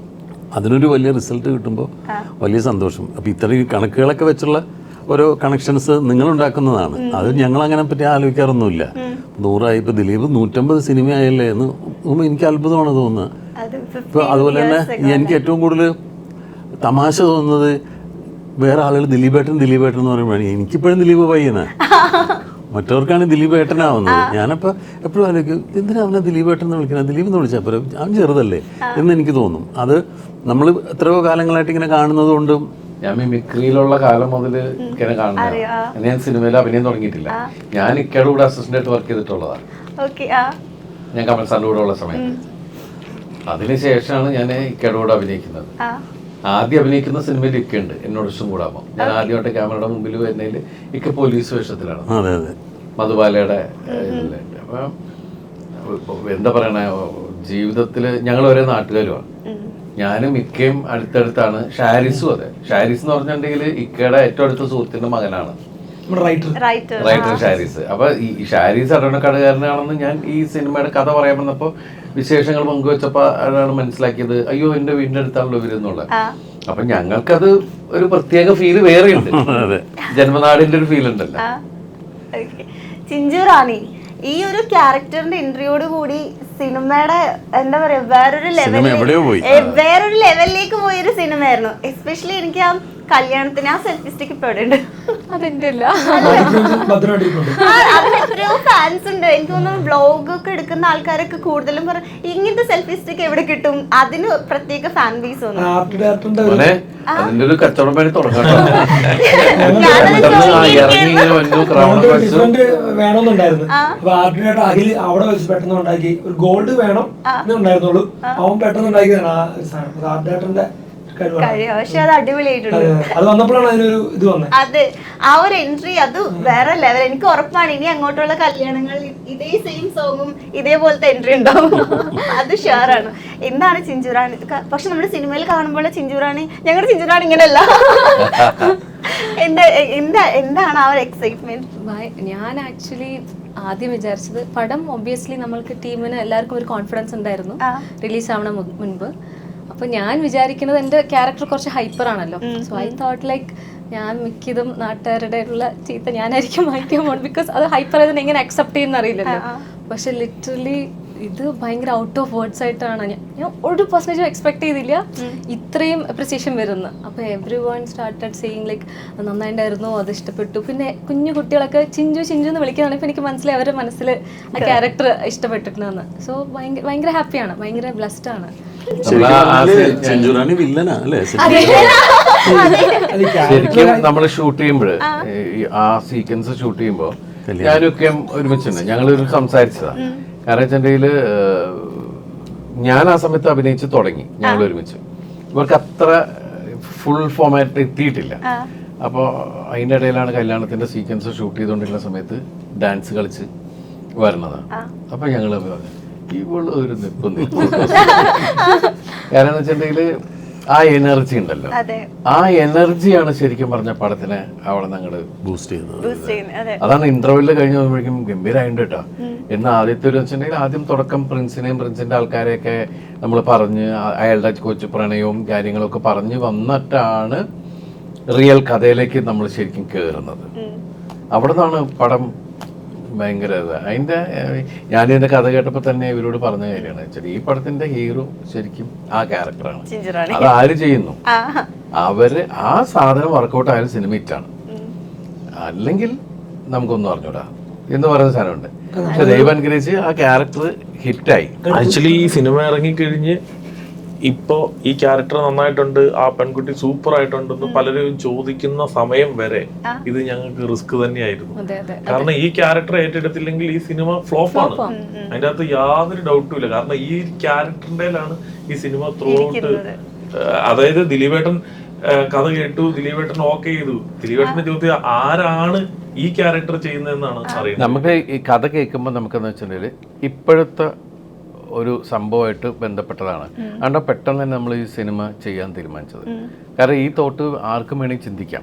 അതിനൊരു വലിയ റിസൾട്ട് കിട്ടുമ്പോൾ വലിയ സന്തോഷം. അപ്പോൾ ഇത്രയും കണക്കുകളൊക്കെ വെച്ചുള്ള ഓരോ കണക്ഷൻസ് നിങ്ങളുണ്ടാക്കുന്നതാണ്. അത് ഞങ്ങളങ്ങനെ പറ്റി ആലോചിക്കാറൊന്നുമില്ല. 100 ഇപ്പോൾ ദിലീപ് 150 സിനിമയായല്ലേ എന്ന് എനിക്ക് അത്ഭുതമാണ് തോന്നുന്നത്. ഇപ്പോൾ അതുപോലെ തന്നെ എനിക്ക് ഏറ്റവും കൂടുതൽ തമാശ തോന്നുന്നത് വേറെ ആളുകൾ ദിലീപേട്ടൻ എന്ന് പറയുമ്പോഴാണ്. എനിക്കിപ്പോഴും ദിലീപ് പയ്യനാണ്, മറ്റവർക്കാണ് ദിലീപേട്ടനാവുന്നത്. ഞാനപ്പോൾ എപ്പോഴും ആലോചിക്കും, എന്തിനാ അവനെ ദിലീപേട്ടൻ എന്ന് വിളിക്കുന്നത്, ദിലീപ് എന്ന് വിളിച്ചാൽ പോലും അവൻ ചെറുതല്ലേ എന്ന് എനിക്ക് തോന്നും. അത് നമ്മൾ എത്രയോ കാലങ്ങളായിട്ട് ഇങ്ങനെ കാണുന്നത് കൊണ്ടും ഞാൻ മിമിക്രിയിലുള്ള കാലം മുതൽ ഇങ്ങനെ കാണുന്നത്. ഞാൻ സിനിമയിൽ അഭിനയം തുടങ്ങിയിട്ടില്ല. ഞാൻ ഇക്കയുടെ കൂടെ അസിസ്റ്റന്റ് ആയിട്ട് വർക്ക് ചെയ്തിട്ടുള്ളതാണ്. ഞാൻ കമൽ സാറിന്റെ കൂടെ ഉള്ള സമയത്ത്. അതിനുശേഷമാണ് ഞാൻ ഇക്കയുടെ കൂടെ അഭിനയിക്കുന്നത്. ആദ്യം അഭിനയിക്കുന്ന സിനിമയിൽ ഇക്കുണ്ട് എന്നോട് ഇഷ്ടം കൂടാമോ. ഞാൻ ആദ്യമായിട്ട് ക്യാമറയുടെ മുമ്പിൽ വരുന്നതിൽ ഇക്ക പോലീസ് വേഷത്തിലാണ്, മധുബാലയുടെ ഇതിലുണ്ട്. അപ്പം എന്താ പറയണ, ജീവിതത്തിൽ ഞങ്ങൾ ഒരേ നാട്ടുകാരുമാണ്. ഞാനും ഇക്കയും അടുത്തടുത്താണ്. ഷാരിസും അതെ. ഷാരിസ് എന്ന് പറഞ്ഞിട്ടുണ്ടെങ്കിൽ ഇക്കയുടെ ഏറ്റവും അടുത്ത സുഹൃത്തിന്റെ മകനാണ്, റൈറ്റർ ഷാരിസ്. അപ്പൊ ഈ ഷാരിസ് അടവണക്കാടുകാരനാണെന്ന് ഞാൻ ഈ സിനിമയുടെ കഥ പറയാൻ വന്നപ്പോ വിശേഷങ്ങൾ പങ്കുവെച്ചപ്പോ അതാണ് മനസ്സിലാക്കിയത്, അയ്യോ എന്റെ വീടിന്റെ അടുത്താണല്ലോ ഇവരെന്നുള്ളത്. അപ്പൊ ഞങ്ങൾക്കത് ഒരു പ്രത്യേക ഫീല് വേറെയുണ്ട്, ജന്മനാടിന്റെ ഒരു ഫീൽ ഉണ്ടല്ലോ. ചിഞ്ചു റാണി ഈ ഒരു ക്യാരക്ടറിന്റെ എൻട്രിയോട് കൂടി സിനിമയുടെ എന്താ പറയാ വേറൊരു ലെവലിലേക്ക് പോയൊരു സിനിമയായിരുന്നു. എസ്പെഷ്യലി എനിക്ക് ആ കല്യാണത്തിന് ആ സെൽഫി സ്റ്റിക്ക് ഇപ്പൊ എവിടെ ഉണ്ട്? അതെന്റെ അതിനെത്രയോ ഫാൻസ് ഉണ്ട്. എനിക്ക് തോന്നുന്നു വ്ളോഗ് ഒക്കെ എടുക്കുന്ന ആൾക്കാരൊക്കെ കൂടുതലും ഇങ്ങനത്തെ സെൽഫി സ്റ്റിക്ക് എവിടെ കിട്ടും, അതിന് പ്രത്യേക ഫാൻ ബേസ് ഒന്നും. അതിന്റെ ഒരു കച്ചവടം പണി തുടങ്ങാം. വേണമെന്നുണ്ടായിരുന്നു. അപ്പൊ ആർട്ടിനായിട്ട് അഖിൽ അവിടെ വെച്ച് പെട്ടെന്ന് ഉണ്ടാക്കി ഒരു ഗോൾഡ് വേണം എന്നുണ്ടായിരുന്നുള്ളൂ. അവൻ പെട്ടെന്ന് ഉണ്ടാക്കിയതാണ് ആ സാധനം. ആർട്ടിന്റെ പക്ഷെ അത് അടിപൊളിയായിട്ടുണ്ട്. അത് വന്നപ്പോഴാണ് അതിനൊരു ഇത് വന്നത്. അതെ, ആ ഒരു എൻട്രി അത് വേറെ ലെവൽ. എനിക്ക് ഉറപ്പാണ് ഇനി അങ്ങോട്ടുള്ള കല്യാണങ്ങളിൽ ഇതേ സെയിം സോങ്ങും ഇതേപോലത്തെ എൻട്രി ഉണ്ടാവും, അത് ഷുവറാണ്. എന്താണ് ചിഞ്ചുറാണി? പക്ഷെ നമ്മുടെ സിനിമയിൽ കാണുമ്പോൾ ചിഞ്ചുറാണി, ഞങ്ങളുടെ ചിഞ്ചുറാണി ഇങ്ങനെയല്ല. എന്താണ് ആ ഒരു എക്സൈറ്റ്മെന്റ്? ഞാൻ ആക്ച്വലി ആദ്യം വിചാരിച്ചത് പടം ഒബ്വിയസ്ലി നമ്മൾക്ക് ടീമിന് എല്ലാവർക്കും ഒരു കോൺഫിഡൻസ് ഉണ്ടായിരുന്നു റിലീസ് ആവണ മുൻപ്. അപ്പൊ ഞാൻ വിചാരിക്കുന്നത് എന്റെ ക്യാരക്ടർ കുറച്ച് ഹൈപ്പർ ആണല്ലോ. സോ ഐ തോട്ട് ലൈക്ക് ഞാൻ മിക്കതും നാട്ടുകാരുടെ ഉള്ള ചീത്ത ഞാനായിരിക്കും മാറ്റിയാൽ പോകും, ബിക്കോസ് അത് ഹൈപ്പർ ആയതിനെ എങ്ങനെ അക്സെപ്റ്റ് ചെയ്യുന്ന അറിയില്ലല്ലോ. പക്ഷെ ലിറ്ററലി ഇത് ഭയങ്കര ഔട്ട് ഓഫ് വേർഡ്സ് ആയിട്ടാണ്. ഞാൻ ഒരു പെർസെൻറ്റേജും എക്സ്പെക്ട് ചെയ്തില്ല ഇത്രയും അപ്രിസിയേഷൻ വരുന്നു. അപ്പോൾ everyone started saying like നന്നായിട്ടുണ്ടായിരുന്നു, അത് ഇഷ്ടപ്പെട്ടു. പിന്നെ കുഞ്ഞു കുട്ടികളൊക്കെ ചിഞ്ചു ചിഞ്ചു എന്ന് വിളിക്കുന്നതാണ്. ഇപ്പം എനിക്ക് മനസ്സിലായി അവരുടെ മനസ്സിൽ ആ ക്യാരക്ടർ ഇഷ്ടപ്പെട്ടിട്ടുണ്ടെന്ന്. സോ ഭയങ്കര ഹാപ്പിയാണ്, ഭയങ്കര ബ്ലെസ്ഡ് ആണ്. ശരിക്കും നമ്മൾ ഷൂട്ട് ചെയ്യുമ്പോൾ ആ സീക്വൻസ് ഷൂട്ട് ചെയ്യുമ്പോൾ ഞാനൊക്കെ ഒരുമിച്ചുണ്ട്. ഞങ്ങളൊരു സംസാരിച്ചതാ. കാരണം വെച്ചിട്ടുണ്ടെങ്കിൽ ഞാൻ ആ സമയത്ത് അഭിനയിച്ച് തുടങ്ങി, ഞങ്ങൾ ഒരുമിച്ച്. ഇവർക്ക് അത്ര ഫുൾ ഫോമാറ്റ് എത്തിയിട്ടില്ല. അപ്പോൾ അതിൻ്റെ ഇടയിലാണ് കല്യാണത്തിന്റെ സീക്വൻസ് ഷൂട്ട് ചെയ്തുകൊണ്ടിരുന്ന സമയത്ത് ഡാൻസ് കളിച്ച് വരുന്നതാണ്. അപ്പൊ ഞങ്ങൾ ഇവള് ഒരു നിൽക്കും. കാരണം വെച്ചിട്ടുണ്ടെങ്കിൽ ആ എനർജി ഉണ്ടല്ലോ, ആ എനർജിയാണ് ശരിക്കും പറഞ്ഞ പടത്തിനെ അവിടെ ഞങ്ങള് ബൂസ്റ്റ് ചെയ്യുന്നത്. അതാണ് ഇന്റർവെല്ലിൽ കഴിഞ്ഞ് വരുമ്പോഴേക്കും ഗംഭീരമായിട്ട് കേട്ടോ. എന്ന് ആദ്യത്തെ ഒരു വെച്ചിട്ടുണ്ടെങ്കിൽ ആദ്യം തുടക്കം പ്രിൻസിനെയും പ്രിൻസിന്റെ ആൾക്കാരെയൊക്കെ നമ്മൾ പറഞ്ഞ് അയാളുടെ കൊച്ചു പ്രണയവും കാര്യങ്ങളൊക്കെ പറഞ്ഞ് വന്നിട്ടാണ് റിയൽ കഥയിലേക്ക് നമ്മൾ ശരിക്കും കയറുന്നത്. അവിടെ നിന്നാണ് പടം ഭയങ്കര അതിന്റെ ഞാനിതിന്റെ കഥ കേട്ടപ്പോ തന്നെ ഇവരോട് പറഞ്ഞ കാര്യമാണ് വെച്ചാൽ ഈ പടത്തിന്റെ ഹീറോ ശരിക്കും ആ ക്യാരക്ടറാണ്. അത് ആര് ചെയ്യുന്നു, അവര് ആ സാധനം വർക്കൗട്ട് ആയാലും സിനിമ ഹിറ്റാണ്, അല്ലെങ്കിൽ നമുക്കൊന്നും അറിഞ്ഞൂടാ എന്ന് പറയുന്ന സാധനമുണ്ട്. പക്ഷെ ദൈവം അനുഗ്രഹിച്ച് ആ ക്യാരക്ടർ ഹിറ്റായി. ആക്ച്വലി ഈ സിനിമ ഇറങ്ങിക്കഴിഞ്ഞ് ഇപ്പോ ഈ ക്യാരക്ടർ നന്നായിട്ടുണ്ട്, ആ പെൺകുട്ടി സൂപ്പർ ആയിട്ടുണ്ടെന്ന് പലരും ചോദിക്കുന്ന സമയം വരെ ഇത് ഞങ്ങൾക്ക് റിസ്ക് തന്നെയായിരുന്നു. കാരണം ഈ ക്യാരക്ടർ ഏറ്റെടുത്തില്ലെങ്കിൽ ഈ സിനിമ ഫ്ലോപ്പാണ്. അതിന്റെ അകത്ത് യാതൊരു ഡൗട്ടും ഇല്ല. കാരണം ഈ ക്യാരക്ടറിന്റെയിലാണ് ഈ സിനിമ ത്രൂ ഔട്ട്. അതായത് ദിലീപേട്ടൻ കഥ കേട്ടു, ദിലീപേട്ടൻ ഓക്കെ ചെയ്തു. ദിലീപേട്ടന്റെ ചോദ്യം ആരാണ് ഈ ക്യാരക്ടർ ചെയ്യുന്നതെന്നാണ് അറിയുന്നത്. നമുക്ക് ഈ കഥ കേൾക്കുമ്പോൾ നമുക്കെന്ന് വെച്ചിട്ടുണ്ടെങ്കിൽ ഇപ്പോഴത്തെ ഒരു സംഭവമായിട്ട് ബന്ധപ്പെട്ടതാണ്. അതുകൊണ്ട് പെട്ടെന്ന് തന്നെ നമ്മൾ ഈ സിനിമ ചെയ്യാൻ തീരുമാനിച്ചത്. കാരണം ഈ തോട്ട് ആർക്കും വേണമെങ്കിൽ ചിന്തിക്കാം.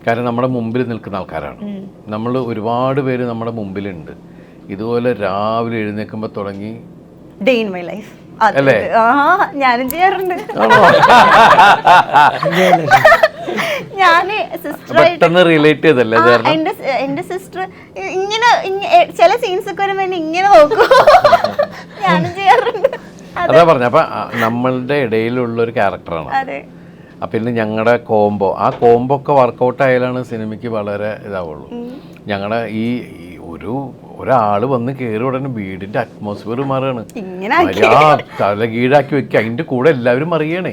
കാരണം നമ്മുടെ മുമ്പിൽ നിൽക്കുന്ന ആൾക്കാരാണ് നമ്മൾ. ഒരുപാട് പേര് നമ്മുടെ മുമ്പിലുണ്ട്. ഇതുപോലെ രാവിലെ എഴുന്നേൽക്കുമ്പോൾ തുടങ്ങി അല്ലേ, ഞാനും ചെയ്യാറുണ്ട്. പെട്ടെന്ന് റിലേറ്റ് ചെയ്തല്ലേ എന്റെ സിസ്റ്റർ ഇങ്ങനെ ചില സീൻസ് ഒക്കെ വരുമ്പോ ഇങ്ങനെ നോക്കും. ഞാനും ചെയ്യാറുണ്ട്. അതാ പറഞ്ഞ അപ്പൊ നമ്മളുടെ ഇടയിലുള്ള ഒരു ക്യാരക്ടറാണ്. പിന്നെ ഞങ്ങളുടെ കോംബോ, ആ കോംബോ ഒക്കെ വർക്കൗട്ട് ആയാലാണ് സിനിമയ്ക്ക് വളരെ ഇതാവുള്ളൂ. ഞങ്ങളുടെ ഈ ഒരാള് വന്ന് കയറി ഉടനെ വീടിന്റെ അറ്റ്മോസ്ഫിയർ മാറുകയാണ്. തല കീഴാക്കി വെക്കുക, അതിന്റെ കൂടെ എല്ലാവരും അറിയണേ.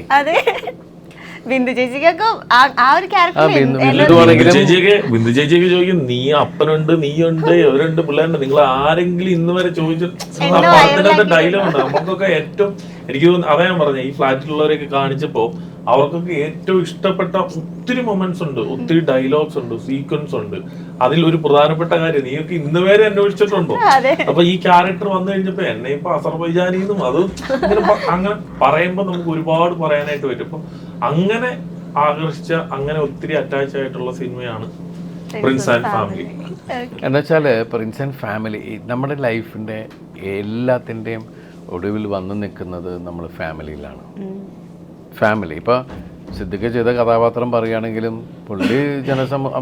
ബിന്ദു ചേച്ചിക്കൊക്കെ ആ ഒരു ബിന്ദു ചേച്ചിയൊക്കെ ചോദിക്കും, നീ അപ്പനുണ്ട്, നീയുണ്ട്, ഇവരുണ്ട്, പിള്ളേരുണ്ട്, നിങ്ങൾ ആരെങ്കിലും ഇന്ന് വരെ ചോദിച്ചു ഡയലോഗ് ഉണ്ട്. നമുക്കൊക്കെ ഏറ്റവും എനിക്ക് തോന്നുന്നു, അതാ ഞാൻ പറഞ്ഞത്, ഈ ഫ്ലാറ്റിലുള്ളവരെയൊക്കെ കാണിച്ചപ്പോ അവർക്കൊക്കെ ഏറ്റവും ഇഷ്ടപ്പെട്ട ഒത്തിരി മൊമെന്റ്സ് ഉണ്ട്, ഒത്തിരി ഡയലോഗ്സ് ഉണ്ട്, സീക്വൻസ് ഉണ്ട്. അതിൽ ഒരു പ്രധാനപ്പെട്ട കാര്യം നീയൊക്കെ ഇന്ന് വരെ അന്വേഷിച്ചിട്ടുണ്ടോ? അപ്പൊ ഈ ക്യാരക്ടർ വന്നു കഴിഞ്ഞപ്പോ എന്നെ ഇപ്പൊ അസർബൈജാനിന്നും അത് അങ്ങനെ പറയുമ്പോ നമുക്ക് ഒരുപാട് പറയാനായിട്ട് പറ്റും. അപ്പൊ അങ്ങനെ ആകർഷിച്ച, അങ്ങനെ ഒത്തിരി അറ്റാച്ച് ആയിട്ടുള്ള സിനിമയാണ് പ്രിൻസ് ആൻഡ് ഫാമിലി. എന്താ വെച്ചാൽ പ്രിൻസ് ആൻഡ് ഫാമിലി നമ്മുടെ ലൈഫിൻ്റെ എല്ലാത്തിൻ്റെയും ഒടുവിൽ വന്നു നിൽക്കുന്നത് നമ്മൾ ഫാമിലിയിലാണ്. ഫാമിലി ഇപ്പോൾ സിദ്ദിഖ് ചെയ്ത കഥാപാത്രം പറയുകയാണെങ്കിലും പുള്ളി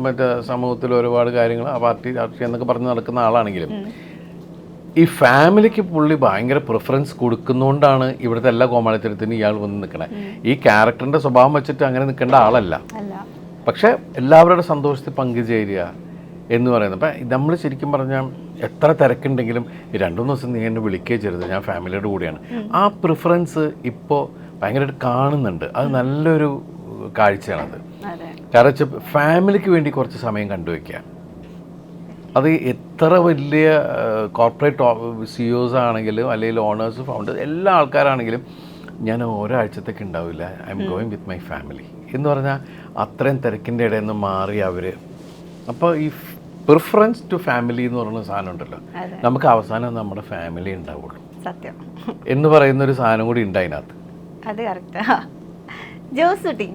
മറ്റേ സമൂഹത്തിൽ ഒരുപാട് കാര്യങ്ങൾ ആ പാർട്ടി രാഷ്ട്രീയം എന്നൊക്കെ പറഞ്ഞ് നടക്കുന്ന ആളാണെങ്കിലും ഈ ഫാമിലിക്ക് പുള്ളി ഭയങ്കര പ്രിഫറൻസ് കൊടുക്കുന്നതുകൊണ്ടാണ് ഇവിടുത്തെ എല്ലാ കോമാളിത്തരത്തിനും ഇയാൾ വന്ന് നിൽക്കണേ. ഈ ക്യാരക്ടറിൻ്റെ സ്വഭാവം വെച്ചിട്ട് അങ്ങനെ നിൽക്കേണ്ട ആളല്ല. പക്ഷേ എല്ലാവരുടെ സന്തോഷത്തിൽ പങ്കുചേരുക എന്ന് പറയുന്നത്. അപ്പം നമ്മൾ ശരിക്കും പറഞ്ഞാൽ എത്ര തിരക്കുണ്ടെങ്കിലും 2-3 ദിവസം നീ എന്നെ വിളിക്കുകയും ചെയ്യരുത്, ഞാൻ ഫാമിലിയുടെ കൂടെയാണ്. ആ പ്രിഫറൻസ് ഇപ്പോൾ ഭയങ്കരമായിട്ട് കാണുന്നുണ്ട്. അത് നല്ലൊരു കാഴ്ചയാണത്. കാരണം ഫാമിലിക്ക് വേണ്ടി കുറച്ച് സമയം കണ്ടുവയ്ക്കുക. അത് എത്ര വലിയ കോർപ്പറേറ്റ് CEOs ആണെങ്കിലും അല്ലെങ്കിൽ ഓണേഴ്സ്, ഫൗണ്ടേഴ്സ്, എല്ലാ ആൾക്കാരാണെങ്കിലും ഞാൻ ഒരാഴ്ചത്തേക്ക് ഉണ്ടാവില്ല, I am going with my family എന്ന് പറഞ്ഞാൽ അത്രയും തിരക്കിൻ്റെ ഇടയിൽ നിന്ന് മാറി അവർ. അപ്പോൾ ഈ പ്രിഫറൻസ് ടു ഫാമിലി എന്ന് പറയുന്ന സാധനം ഉണ്ടല്ലോ, നമുക്ക് അവസാനം നമ്മുടെ ഫാമിലി ഉണ്ടാവുള്ളൂ എന്ന് പറയുന്നൊരു സാധനം കൂടി ഉണ്ട് അതിനകത്ത്. അത് കറക്റ്റാ. ജോസൂട്ടി,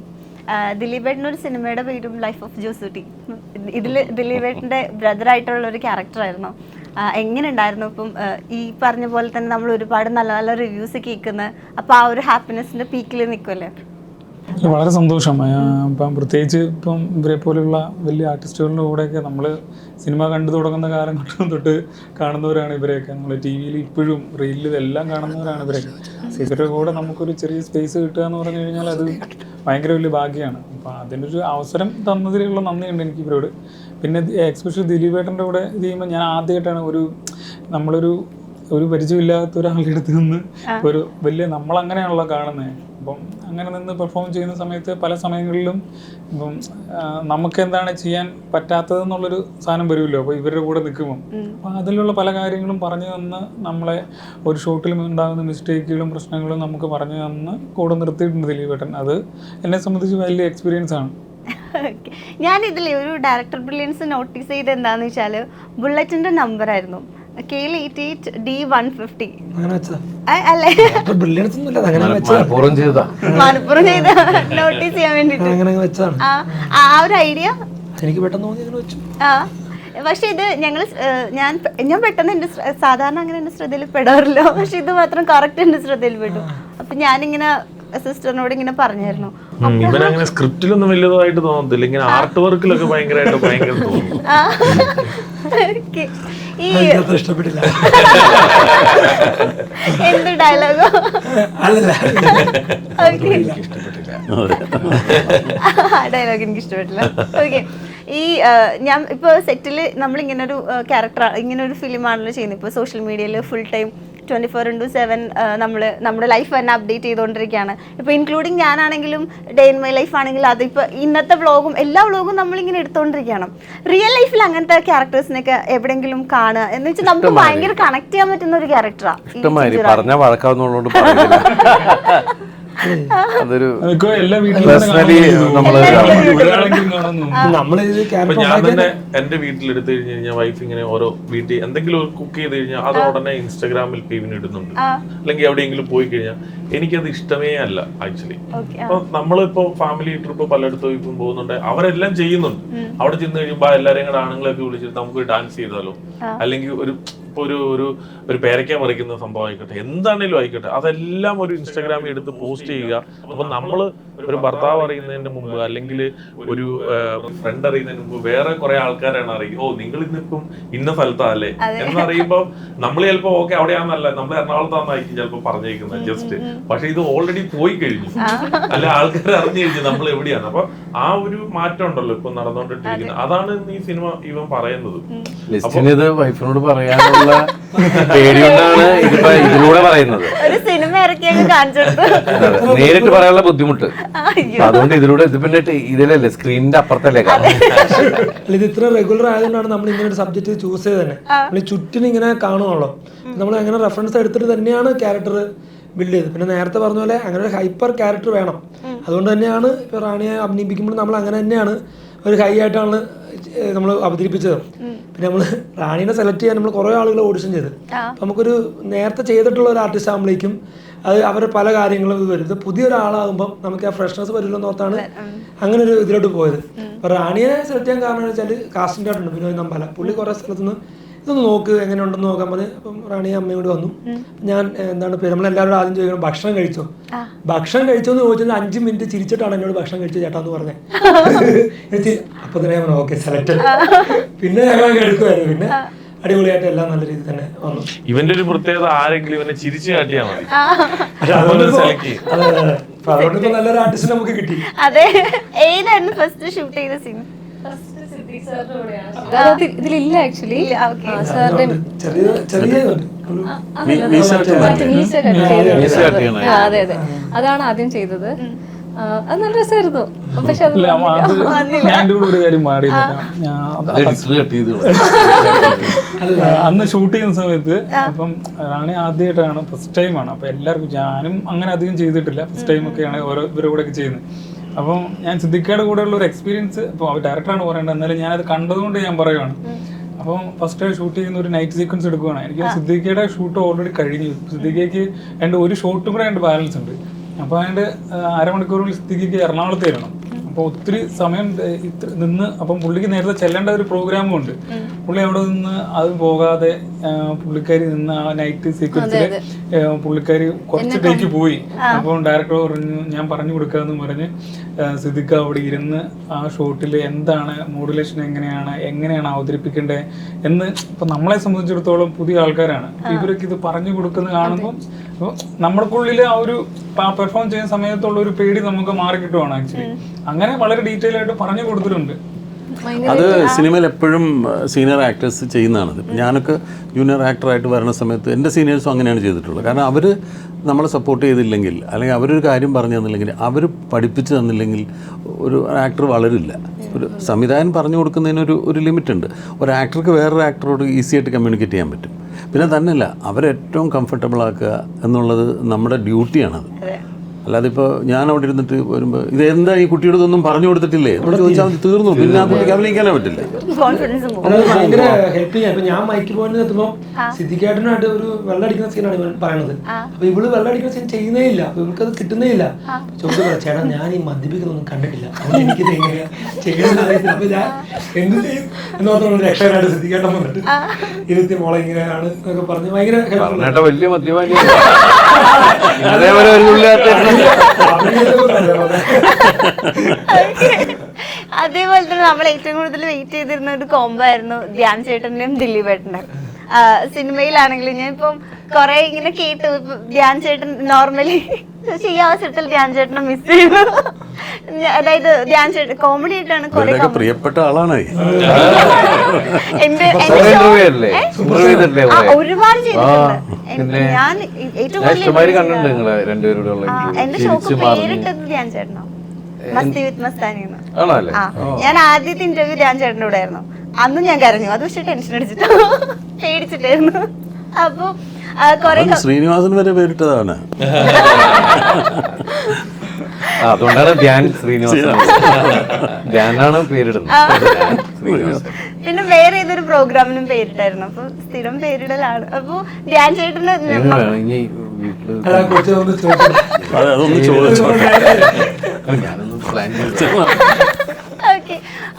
ദിലീപേട്ടനൊരു സിനിമയുടെ പേരും ലൈഫ് ഓഫ് ജോസൂട്ടി. ഇതിൽ ദിലീപേട്ടൻ്റെ ബ്രദറായിട്ടുള്ള ഒരു ക്യാരക്ടറായിരുന്നു. എങ്ങനെ ഉണ്ടായിരുന്നു? ഇപ്പം ഈ പറഞ്ഞ പോലെ തന്നെ നമ്മൾ ഒരുപാട് നല്ല നല്ല റിവ്യൂസ് കേൾക്കുന്നത്, അപ്പോൾ ആ ഒരു ഹാപ്പിനെസ്സിൻ്റെ പീക്കിൽ നിൽക്കുമല്ലേ? വളരെ സന്തോഷം. ഇപ്പം പ്രത്യേകിച്ച് ഇപ്പം ഇവരെ പോലെയുള്ള വലിയ ആർട്ടിസ്റ്റുകളുടെ കൂടെയൊക്കെ നമ്മൾ സിനിമ കണ്ടു തുടങ്ങുന്ന കാലം തൊട്ട് കാണുന്നവരാണ് ഇവരെയൊക്കെ. നമ്മൾ TV-യിൽ ഇപ്പോഴും റീലിലും എല്ലാം കാണുന്നവരാണ് ഇവരൊക്കെ. ഇവരുടെ കൂടെ നമുക്കൊരു ചെറിയ സ്പേസ് കിട്ടുക എന്ന് പറഞ്ഞു കഴിഞ്ഞാൽ അത് ഭയങ്കര വലിയ ഭാഗ്യമാണ്. അപ്പം അതിനൊരു അവസരം തന്നതിലുള്ള നന്ദിയുണ്ട് എനിക്ക് ഇവരോട്. പിന്നെ എക്സ്പെഷ്യലി ദിലീപേട്ടൻ്റെ കൂടെ ഇത് ചെയ്യുമ്പോൾ ഞാൻ ആദ്യമായിട്ടാണ് നമ്മളൊരു പരിചയമില്ലാത്ത ഒരാളുടെ അടുത്ത് നിന്ന് ഒരു വലിയ നമ്മളങ്ങനെയാണല്ലോ കാണുന്നത്. അപ്പം അങ്ങനെ നിന്ന് പെർഫോം ചെയ്യുന്ന സമയത്ത് പല സമയങ്ങളിലും ഇപ്പം നമുക്ക് എന്താണ് ചെയ്യാൻ പറ്റാത്തതെന്നുള്ളൊരു സാധനം വരുമല്ലോ. അപ്പോൾ ഇവരുടെ കൂടെ നിൽക്കുമ്പം അപ്പം അതിലുള്ള പല കാര്യങ്ങളും പറഞ്ഞു തന്ന് നമ്മളെ ഒരു ഷോട്ടിലും ഉണ്ടാകുന്ന മിസ്റ്റേക്കുകളും പ്രശ്നങ്ങളും നമുക്ക് പറഞ്ഞു തന്ന് കൂടെ നിർത്തിയിട്ടുണ്ട് ദിലീപേട്ടൻ. അത് എന്നെ സംബന്ധിച്ച് വലിയ എക്സ്പീരിയൻസ് ആണ്. ഞാനിതിൽ ഒരു ഡയറക്ടർ ബ്രില്യൻസ് നോട്ടീസ് ചെയ്ത് എന്താണെന്ന് വെച്ചാൽ ബുള്ളറ്റിൻ്റെ നമ്പറായിരുന്നു KL88D150 അല്ലേ? മലപ്പുറം ചെയ്ത നോട്ടീസ് ചെയ്യാൻ വേണ്ടിട്ട് ആ ഒരു ഐഡിയ എനിക്ക് പെട്ടെന്ന് തോന്നി അങ്ങനെ വെച്ചു. പക്ഷെ ഇത് ഞാൻ പെട്ടെന്ന് എൻ്റെ സാധാരണ അങ്ങനെ എൻ്റെ ശ്രദ്ധയിൽ പെടാറില്ല, പക്ഷെ ഇത് മാത്രം കറക്റ്റ് എൻ്റെ ശ്രദ്ധയിൽ പെട്ടു. അപ്പൊ ഞാനിങ്ങനെ സിസ്റ്ററിനോട് ഇങ്ങനെ പറഞ്ഞായിരുന്നു, ഇവനങ്ങനെ സ്ക്രിപ്റ്റിലൊന്നും വലിയതായിട്ട് തോന്നത്തില്ല, ഇങ്ങനെ ആർട്ട് വർക്കിലൊക്കെ ഭയങ്കര തോന്നും. ഇഷ്ടപ്പെട്ടില്ല എന്ത് ഡയലോഗോ ഡയലോഗ് എനിക്ക് ഇഷ്ടപ്പെട്ടില്ല. ഓക്കെ, ഈ ഞാൻ ഇപ്പോൾ സെറ്റിൽ നമ്മളിങ്ങനെ ഒരു ക്യാരക്ടർ, ഇങ്ങനെ ഒരു ഫിലിമാണല്ലോ ചെയ്യുന്നത്. ഇപ്പോൾ സോഷ്യൽ മീഡിയയിൽ ഫുൾ ടൈം 24/7 നമ്മൾ നമ്മുടെ ലൈഫ് തന്നെ അപ്ഡേറ്റ് ചെയ്തുകൊണ്ടിരിക്കുകയാണ്. ഇപ്പോൾ ഇൻക്ലൂഡിങ് ഞാനാണെങ്കിലും ഡേ ഇൻ മൈ ലൈഫ് ആണെങ്കിലും അതിപ്പോൾ ഇന്നത്തെ വ്ളോഗും എല്ലാ വ്ളോഗും നമ്മളിങ്ങനെ എടുത്തുകൊണ്ടിരിക്കുകയാണ്. റിയൽ ലൈഫിൽ അങ്ങനത്തെ ക്യാരക്ടേഴ്സിനൊക്കെ എവിടെയെങ്കിലും കാണുക എന്ന് വെച്ചാൽ നമുക്ക് ഭയങ്കര കണക്ട് ചെയ്യാൻ പറ്റുന്ന ഒരു ക്യാരക്ടറാണ്. ഞാൻ തന്നെ എന്റെ വീട്ടിലെടുത്തു കഴിഞ്ഞ് കഴിഞ്ഞാൽ വൈഫ് ഇങ്ങനെ ഓരോ വീട്ടിൽ എന്തെങ്കിലും കുക്ക് ചെയ്ത് കഴിഞ്ഞാൽ അത് ഉടനെ ഇൻസ്റ്റാഗ്രാമിൽ പേവിന് ഇടുന്നുണ്ട്, അല്ലെങ്കിൽ എവിടെയെങ്കിലും പോയി കഴിഞ്ഞാൽ എനിക്കത് ഇഷ്ടമേ അല്ല ആക്ച്വലി. അപ്പൊ നമ്മളിപ്പോ ഫാമിലി ട്രിപ്പ് പലയിടത്തും ഇപ്പം പോകുന്നുണ്ട്, അവരെല്ലാം ചെയ്യുന്നുണ്ട്. അവിടെ ചെന്ന് കഴിയുമ്പോ എല്ലാരെയും കൂടെ ആണുങ്ങളെയൊക്കെ വിളിച്ചിട്ട് നമുക്ക് ഡാൻസ് ചെയ്താലോ, അല്ലെങ്കിൽ ഒരു പേരയ്ക്ക മറിക്കുന്ന സംഭവം ആയിക്കോട്ടെ, എന്താണേലും ആയിക്കോട്ടെ, അതെല്ലാം ഒരു ഇൻസ്റ്റാഗ്രാമിൽ എടുത്ത് പോസ്റ്റ് ചെയ്യുക. അപ്പൊ നമ്മള് ഒരു ഭർത്താവ് അറിയുന്നതിന്റെ മുമ്പ് അല്ലെങ്കിൽ ഒരു ഫ്രണ്ട് അറിയുന്നതിന് മുമ്പ് വേറെ കുറെ ആൾക്കാരാണ് അറിയുക, ഓ നിങ്ങൾ ഇന്നിപ്പം ഇന്ന സ്ഥലത്താല്ലേ എന്നറിയുമ്പോ നമ്മൾ ചിലപ്പോ ഓക്കെ അവിടെയാണെന്നല്ല, നമ്മൾ എറണാകുളത്താന്നായിരിക്കും ചിലപ്പോ പറഞ്ഞേക്കുന്നത് ജസ്റ്റ്. പക്ഷെ ഇത് ഓൾറെഡി പോയി കഴിഞ്ഞു, അല്ല ആൾക്കാർ അറിഞ്ഞു കഴിഞ്ഞു നമ്മൾ എവിടെയാണ്. അപ്പൊ ആ ഒരു മാറ്റം ഉണ്ടല്ലോ ഇപ്പൊ നടന്നുകൊണ്ടിരിക്കുന്നത്. അതാണ് ഈ സിനിമ ഇവൻ പറയുന്നത്. വൈഫിനോട് പറയാനുള്ള പേടികൊണ്ടാണ് ഇതിലൂടെ പറയുന്നത്. ഒരു സിനിമ ഇറക്കി അങ്ങ് കാണിച്ചു കൊടുത്തു. നേരിട്ട് പറയാനുള്ള ബുദ്ധിമുട്ട്. അയ്യോ. അതുകൊണ്ട് ഇതിലൂടെ ഇത് പിന്നെ ഇതിലല്ലേ സ്ക്രീനിന്റെ അപ്പുറത്തല്ലേ കാണാം. അല്ല, ഇത് ഇത്ര റെഗുലർ ആയതുകൊണ്ടാണ് നമ്മൾ ഇങ്ങനെ ഒരു സബ്ജക്ട് ചൂസ് ചെയ്ത് തന്നെ. നമ്മൾ ചുറ്റിനും ഇങ്ങനെ കാണുമല്ലോ, നമ്മൾ അങ്ങനെ റെഫറൻസ് എടുത്തിട്ട് തന്നെയാണ് ക്യാരക്ടർ ബിൽഡ് ചെയ്തത്. പിന്നെ നേരത്തെ പറഞ്ഞ പോലെ അങ്ങനെ ഒരു ഹൈപ്പർ ക്യാരക്ടർ വേണം. അതുകൊണ്ട് തന്നെയാണ് ഇപ്പോൾ റാണിയെ അഭിനയിപ്പിക്കുമ്പോൾ നമ്മൾ അങ്ങനെ തന്നെയാണ് ഒരു ഹൈ ആയിട്ടാണ് നമ്മൾ അവതരിപ്പിച്ചത്. പിന്നെ നമ്മൾ റാണീനെ സെലക്ട് ചെയ്യാൻ നമ്മൾ കുറേ ആളുകൾ ഓഡിഷൻ ചെയ്ത്, നമുക്കൊരു നേരത്തെ ചെയ്തിട്ടുള്ള ഒരു ആർട്ടിസ്റ്റ് ആകുമ്പോഴേക്കും അത് അവരുടെ പല കാര്യങ്ങളും ഇത് വരും. ഇത് പുതിയൊരാളാകുമ്പം നമുക്ക് ആ ഫ്രഷ്നെസ് വരില്ലോ എന്നോർത്താണ് അങ്ങനെ ഒരു ഇതിലോട്ട് പോയത്. അപ്പോൾ റാണിയെ സെലക്ട് ചെയ്യാൻ കാരണം എന്ന് വെച്ചാൽ കാസ്റ്റിംഗ് ആയിട്ടുണ്ട് വിനോദ് നമ്പാല. പുള്ളി കുറേ സ്ഥലത്തുനിന്ന് ഇതൊന്ന് നോക്ക് എങ്ങനെ ഉണ്ടെന്ന് നോക്കാൻ പറഞ്ഞ് അപ്പം റാണി അമ്മയും കൂടി വന്നു. ഞാൻ എന്താണ് പേര് നമ്മളെല്ലാവരും ആദ്യം ചോദിക്കണം ഭക്ഷണം കഴിച്ചോ. ഭക്ഷണം കഴിച്ചോ എന്ന് ചോദിച്ചത് 5 മിനിറ്റ് ചിരിച്ചിട്ടാണ് എന്നോട് ഭക്ഷണം കഴിച്ചു ചേട്ടാന്ന് പറഞ്ഞത്. അപ്പൊ തന്നെ ഞാൻ ഓക്കെ സെലക്ട്. പിന്നെ ഞങ്ങൾ എടുക്കുമായിരുന്നു. പിന്നെ അടിപൊളിയായിട്ട് എല്ലാം നല്ല രീതിയിൽ തന്നെ വന്നു. ഇവന്റെ ഒരു പ്രത്യേകത ആരെങ്കിലും ഇവനെ ചിരിച്ചു കാട്ടിയാൽ മതി. അതുകൊണ്ട് ഇപ്പൊ നല്ലൊരു ആർട്ടിസ്റ്റ് നമുക്ക് കിട്ടി. അതെ, ഏതായിരുന്നു ഫസ്റ്റ് ഷൂട്ട് ചെയ്ത സീൻ? ഇതിലില്ല ആക്ച്വലി. സാറിന്റെ അതെ അതെ, അതാണ് ആദ്യം ചെയ്തത്. അത് നല്ല രസമായിരുന്നു. പക്ഷെ അത് ഞാൻ എൻ്റെ കൂടെ ഒരു കാര്യം പാടിയില്ല. അന്ന് ഷൂട്ട് ചെയ്യുന്ന സമയത്ത് അപ്പം റാണി ആദ്യമായിട്ടാണ്, ഫസ്റ്റ് ടൈമാണ്. അപ്പം എല്ലാവർക്കും, ഞാനും അങ്ങനെ അധികം ചെയ്തിട്ടില്ല, ഫസ്റ്റ് ടൈം ഒക്കെയാണ് ഓരോ ഇവരുടെ കൂടെ ഒക്കെ ചെയ്യുന്നത്. അപ്പം ഞാൻ സിദ്ദിഖയുടെ കൂടെയുള്ള ഒരു എക്സ്പീരിയൻസ്, ഇപ്പോൾ ഡയറക്ടറാണ് പറയേണ്ടത്, എന്നാലും ഞാനത് കണ്ടതുകൊണ്ട് ഞാൻ പറയുവാണ്. അപ്പം ഫസ്റ്റ് ഷൂട്ട് ചെയ്യുന്ന ഒരു നൈറ്റ് സീക്വൻസ് എടുക്കുകയാണ്. എനിക്ക് സിദ്ദിഖയുടെ ഷൂട്ട് ഓൾറെഡി കഴിഞ്ഞു. സിദ്ദിഖയ്ക്ക് എൻ്റെ ഒരു ഷോട്ടും കൂടെ എൻ്റെ ബാലൻസ് ഉണ്ട്. അപ്പോൾ അതിൻ്റെ അരമണിക്കൂറിൽ സിദ്ദിഖയ്ക്ക് എറണാകുളത്ത് വരണം. അപ്പോൾ ഒത്തിരി സമയം നിന്ന്, അപ്പം പുള്ളിക്ക് നേരത്തെ ചെല്ലേണ്ട ഒരു പ്രോഗ്രാമും ഉണ്ട്. പുള്ളി അവിടെ നിന്ന് അത് പോകാതെ പുള്ളിക്കാരി നിന്ന് ആ നൈറ്റ് സീക്വൻസിൽ പുള്ളിക്കാരി കുറച്ച് ടേക്ക് പോയി. അപ്പോൾ ഡയറക്ടർ പറഞ്ഞു ഞാൻ പറഞ്ഞു കൊടുക്കാമെന്ന് പറഞ്ഞ് സിദ്ദിഖ അവിടെ ഇരുന്ന് ആ ഷോട്ടിൽ എന്താണ് മോഡുലേഷൻ, എങ്ങനെയാണ് അവതരിപ്പിക്കേണ്ടത് എന്ന്. ഇപ്പം നമ്മളെ സംബന്ധിച്ചിടത്തോളം പുതിയ ആൾക്കാരാണ്, ഇവരൊക്കെ ഇത് പറഞ്ഞു കൊടുക്കുന്നത് കാണുമ്പോൾ നമ്മൾക്കുള്ളിൽ ആ ഒരു പെർഫോം ചെയ്യുന്ന സമയത്തുള്ള ഒരു പേടി നമുക്ക് മാറി കിട്ടുവാണ് ആക്ച്വലി. അങ്ങനെ വളരെ ഡീറ്റെയിൽ ആയിട്ട് പറഞ്ഞു കൊടുത്തിട്ടുണ്ട്. അത് സിനിമയിൽ എപ്പോഴും സീനിയർ ആക്ടേഴ്സ് ചെയ്യുന്നതാണത്. ഞാനൊക്കെ ജൂനിയർ ആക്ടറായിട്ട് വരുന്ന സമയത്ത് എൻ്റെ സീനിയേഴ്സും അങ്ങനെയാണ് ചെയ്തിട്ടുള്ളത്. കാരണം അവർ നമ്മളെ സപ്പോർട്ട് ചെയ്തില്ലെങ്കിൽ, അല്ലെങ്കിൽ അവരൊരു കാര്യം പറഞ്ഞു തന്നില്ലെങ്കിൽ, അവർ പഠിപ്പിച്ച് തന്നില്ലെങ്കിൽ ഒരു ആക്ടർ വളരില്ല. ഒരു സംവിധായകൻ പറഞ്ഞു കൊടുക്കുന്നതിനൊരു ലിമിറ്റുണ്ട്. ഒരു ആക്ടർക്ക് വേറൊരു ആക്ടറോട് ഈസി ആയിട്ട് കമ്മ്യൂണിക്കേറ്റ് ചെയ്യാൻ പറ്റും. പിന്നെ തന്നെയല്ല, അവരേറ്റവും കംഫർട്ടബിൾ ആക്കുക എന്നുള്ളത് നമ്മുടെ ഡ്യൂട്ടിയാണത്. അല്ലാതെ ഇപ്പോൾ ഞാൻ അവിടെ ഇരുന്നിട്ട് വരുമ്പോൾ ഇതെന്താ ഈ കുട്ടിയോട് ഒന്നും പറഞ്ഞു കൊടുത്തിട്ടില്ലേ എന്ന് ചോദിച്ചാൽ തീർന്നു. പിന്നെ ആ കുട്ടിക്ക് അഭിനയിക്കാനേ പറ്റില്ല. ഭയങ്കര ഹെൽപ്പ് ചെയ്യാം. ഇപ്പൊ ഞാൻ മൈക്ക് പോയിന്റ് എത്തുമ്പോൾ സിദ്ദിഖേട്ടനായിട്ട് ഒരു വെള്ളമടിക്കുന്ന സീനാണ് ഇവൻ പറയുന്നത്. അപ്പൊ ഇവള് വെള്ളമടിക്കുന്ന സീൻ ചെയ്യുന്നേ ഇല്ല, അപ്പൊ ഇവൾക്കത് കിട്ടുന്നേ ഇല്ല. ചോദിച്ചു ചേട്ടാ ഞാൻ ഈ മദ്യപിക്കുന്നൊന്നും കണ്ടിട്ടില്ല, അതുകൊണ്ട് എനിക്കിത് എങ്ങനെയാ ചെയ്യുന്നത് അറിയത്തില്ല. അപ്പൊ ഞാൻ എന്ത് ചെയ്യും എന്നോർത്തോണ്ട് രക്ഷകനായിട്ട് സിദ്ദിഖേട്ടൻ വന്നിട്ട് ഇരുത്തി മോളെ ഇങ്ങനെയാണ് എന്നൊക്കെ പറഞ്ഞ് ഭയങ്കര ഹെൽപ്പ്. വലിയ മദ്യപാനി അതേപോലെ ഒരു അതേപോലെ തന്നെ നമ്മൾ ഏറ്റവും കൂടുതൽ വെയിറ്റ് ചെയ്തിരുന്ന ഒരു കോംബോ ആയിരുന്നു ധ്യാൻ ചേട്ടന്റെയും ദിലീപ് ഏട്ടന്റെ. സിനിമയിലാണെങ്കിലും ഞാൻ ഇപ്പം കൊറേ ഇങ്ങനെ കേട്ടു, ധ്യാൻ ചേട്ടൻ നോർമലി ഈ അവസരത്തിൽ ധ്യാൻ ചേട്ടനെ മിസ് ചെയ്യുന്നു. അതായത് ധ്യാൻ ചേട്ടൻ കോമഡി ആയിട്ടാണ് കുറെ പ്രിയപ്പെട്ട ആളാണ്. ഒരുപാട് ചെയ്തിട്ടുണ്ട്. ഞാൻ ഏറ്റവും എന്റെ ഷോക്ക് പേരിട്ടത് ധ്യാൻ ചേട്ടനോ, മസ്തി വിത്ത് മസ്താനിന്ന്. ഞാൻ ആദ്യത്തെ ഇന്റർവ്യൂ ധ്യാൻ ചേട്ടൻ്റെ കൂടെ ആയിരുന്നു. അന്ന് ഞാൻ കരഞ്ഞു, അത് പക്ഷേ ടെൻഷൻ അടിച്ചിട്ടോ പേടിച്ചിട്ടായിരുന്നു. അപ്പൊ ശ്രീനിവാസൻ വരെ പേരിട്ടതാണ്. അതുകൊണ്ടാണ് ധ്യാൻ ശ്രീനിവാസൻ, ധ്യാനാണ് പേരിടുന്നത്. പിന്നെ വേറെ ഏതൊരു പ്രോഗ്രാമിനും പേരിട്ടായിരുന്നു. അപ്പൊ സ്ഥിരം പേരിടലാണ്. അപ്പൊ ധ്യാൻ ചേട്ടന് അതൊന്ന് ചോദിച്ചു. ഓക്കെ.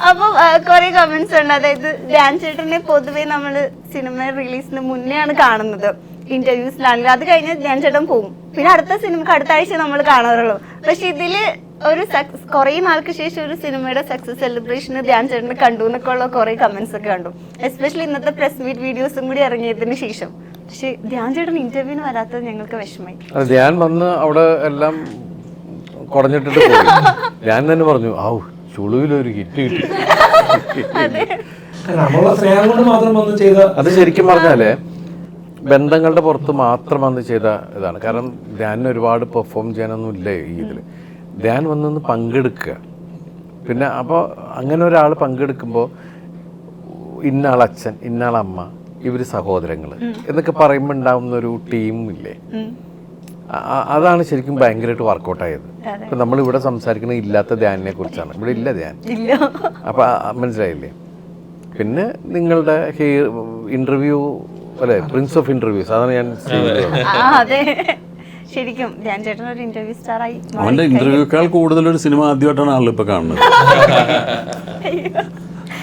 അപ്പൊ കുറെ കമന്റ്സ് ഉണ്ട്. അതായത് ധ്യാൻ ചേട്ടനെ പൊതുവെ നമ്മള് സിനിമ റിലീസിന് മുന്നെയാണ് കാണുന്നത്, ഇന്റർവ്യൂസിലാണെങ്കിലും. അത് കഴിഞ്ഞ് ധ്യാൻ ചേട്ടൻ പോകും, പിന്നെ അടുത്ത സിനിമക്ക് അടുത്ത ആഴ്ച നമ്മൾ കാണാറുള്ളൂ. പക്ഷെ ഇതില് ഒരു കുറെ നാൾക്ക് ശേഷം ഒരു സിനിമയുടെ സക്സസ് സെലിബ്രേഷന് ധ്യാൻ ചേട്ടനെ കണ്ടു എന്നൊക്കെ ഉള്ള കുറെ കമന്റ്സ് ഒക്കെ കണ്ടു. എസ്പെഷ്യലി ഇന്നത്തെ പ്രസ് മീറ്റ് വീഡിയോസും കൂടി ഇറങ്ങിയതിന് ശേഷം. പക്ഷെ ധ്യാൻ ചേട്ടൻ ഇന്റർവ്യൂവിന് വരാത്തത് ഞങ്ങൾക്ക് വിഷമമായി. ധ്യാൻ വന്ന് അവിടെ എല്ലാം കുടഞ്ഞിട്ടിട്ട് പോയി. ഞാൻ തന്നെ പറഞ്ഞു ചുളുവിലൊരു ഹിറ്റ് കിട്ടി. അത് ശരിക്കും പറഞ്ഞാല് ബന്ധങ്ങളുടെ പുറത്ത് മാത്രം വന്ന് ചെയ്ത ഇതാണ്. കാരണം ധ്യാൻ ഒരുപാട് പെർഫോം ചെയ്യാനൊന്നും ഇല്ല ഈ ഇതിൽ. ധ്യാൻ വന്നൊന്ന് പങ്കെടുക്കുക. പിന്നെ അപ്പോൾ അങ്ങനെ ഒരാൾ പങ്കെടുക്കുമ്പോൾ ഇന്നാൾ അച്ഛൻ, ഇന്നാൾ അമ്മ, ഇവർ സഹോദരങ്ങൾ എന്നൊക്കെ പറയുമ്പോൾ ഉണ്ടാവുന്നൊരു ടീമില്ലേ, അതാണ് ശരിക്കും ഭയങ്കരമായിട്ട് വർക്കൗട്ടായത്. ഇപ്പം നമ്മളിവിടെ സംസാരിക്കുന്നത് ഇല്ലാത്ത ധ്യാനിനെ കുറിച്ചാണ്. ഇവിടെ ഇല്ല ധ്യാൻ. അപ്പം മനസ്സിലായില്ലേ? പിന്നെ നിങ്ങളുടെ ഇൻ്റർവ്യൂ അല്ലേ, പ്രിൻസ് ഓഫ് ഇൻ്റർവ്യൂസ്, അതാണ് ഞാൻ അതെ, ശരിക്കും ധ്യാൻ ചേട്ടൻ ഒരു ഇന്റർവ്യൂ സ്റ്റാർ ആയി. അവന്റെ ഇന്റർവ്യൂക്കാൾ കൂടുതൽ ഒരു സിനിമ ആദ്യമായിട്ടാണ് ആളുകൾ ഇപ്പൊ കാണുന്നത്.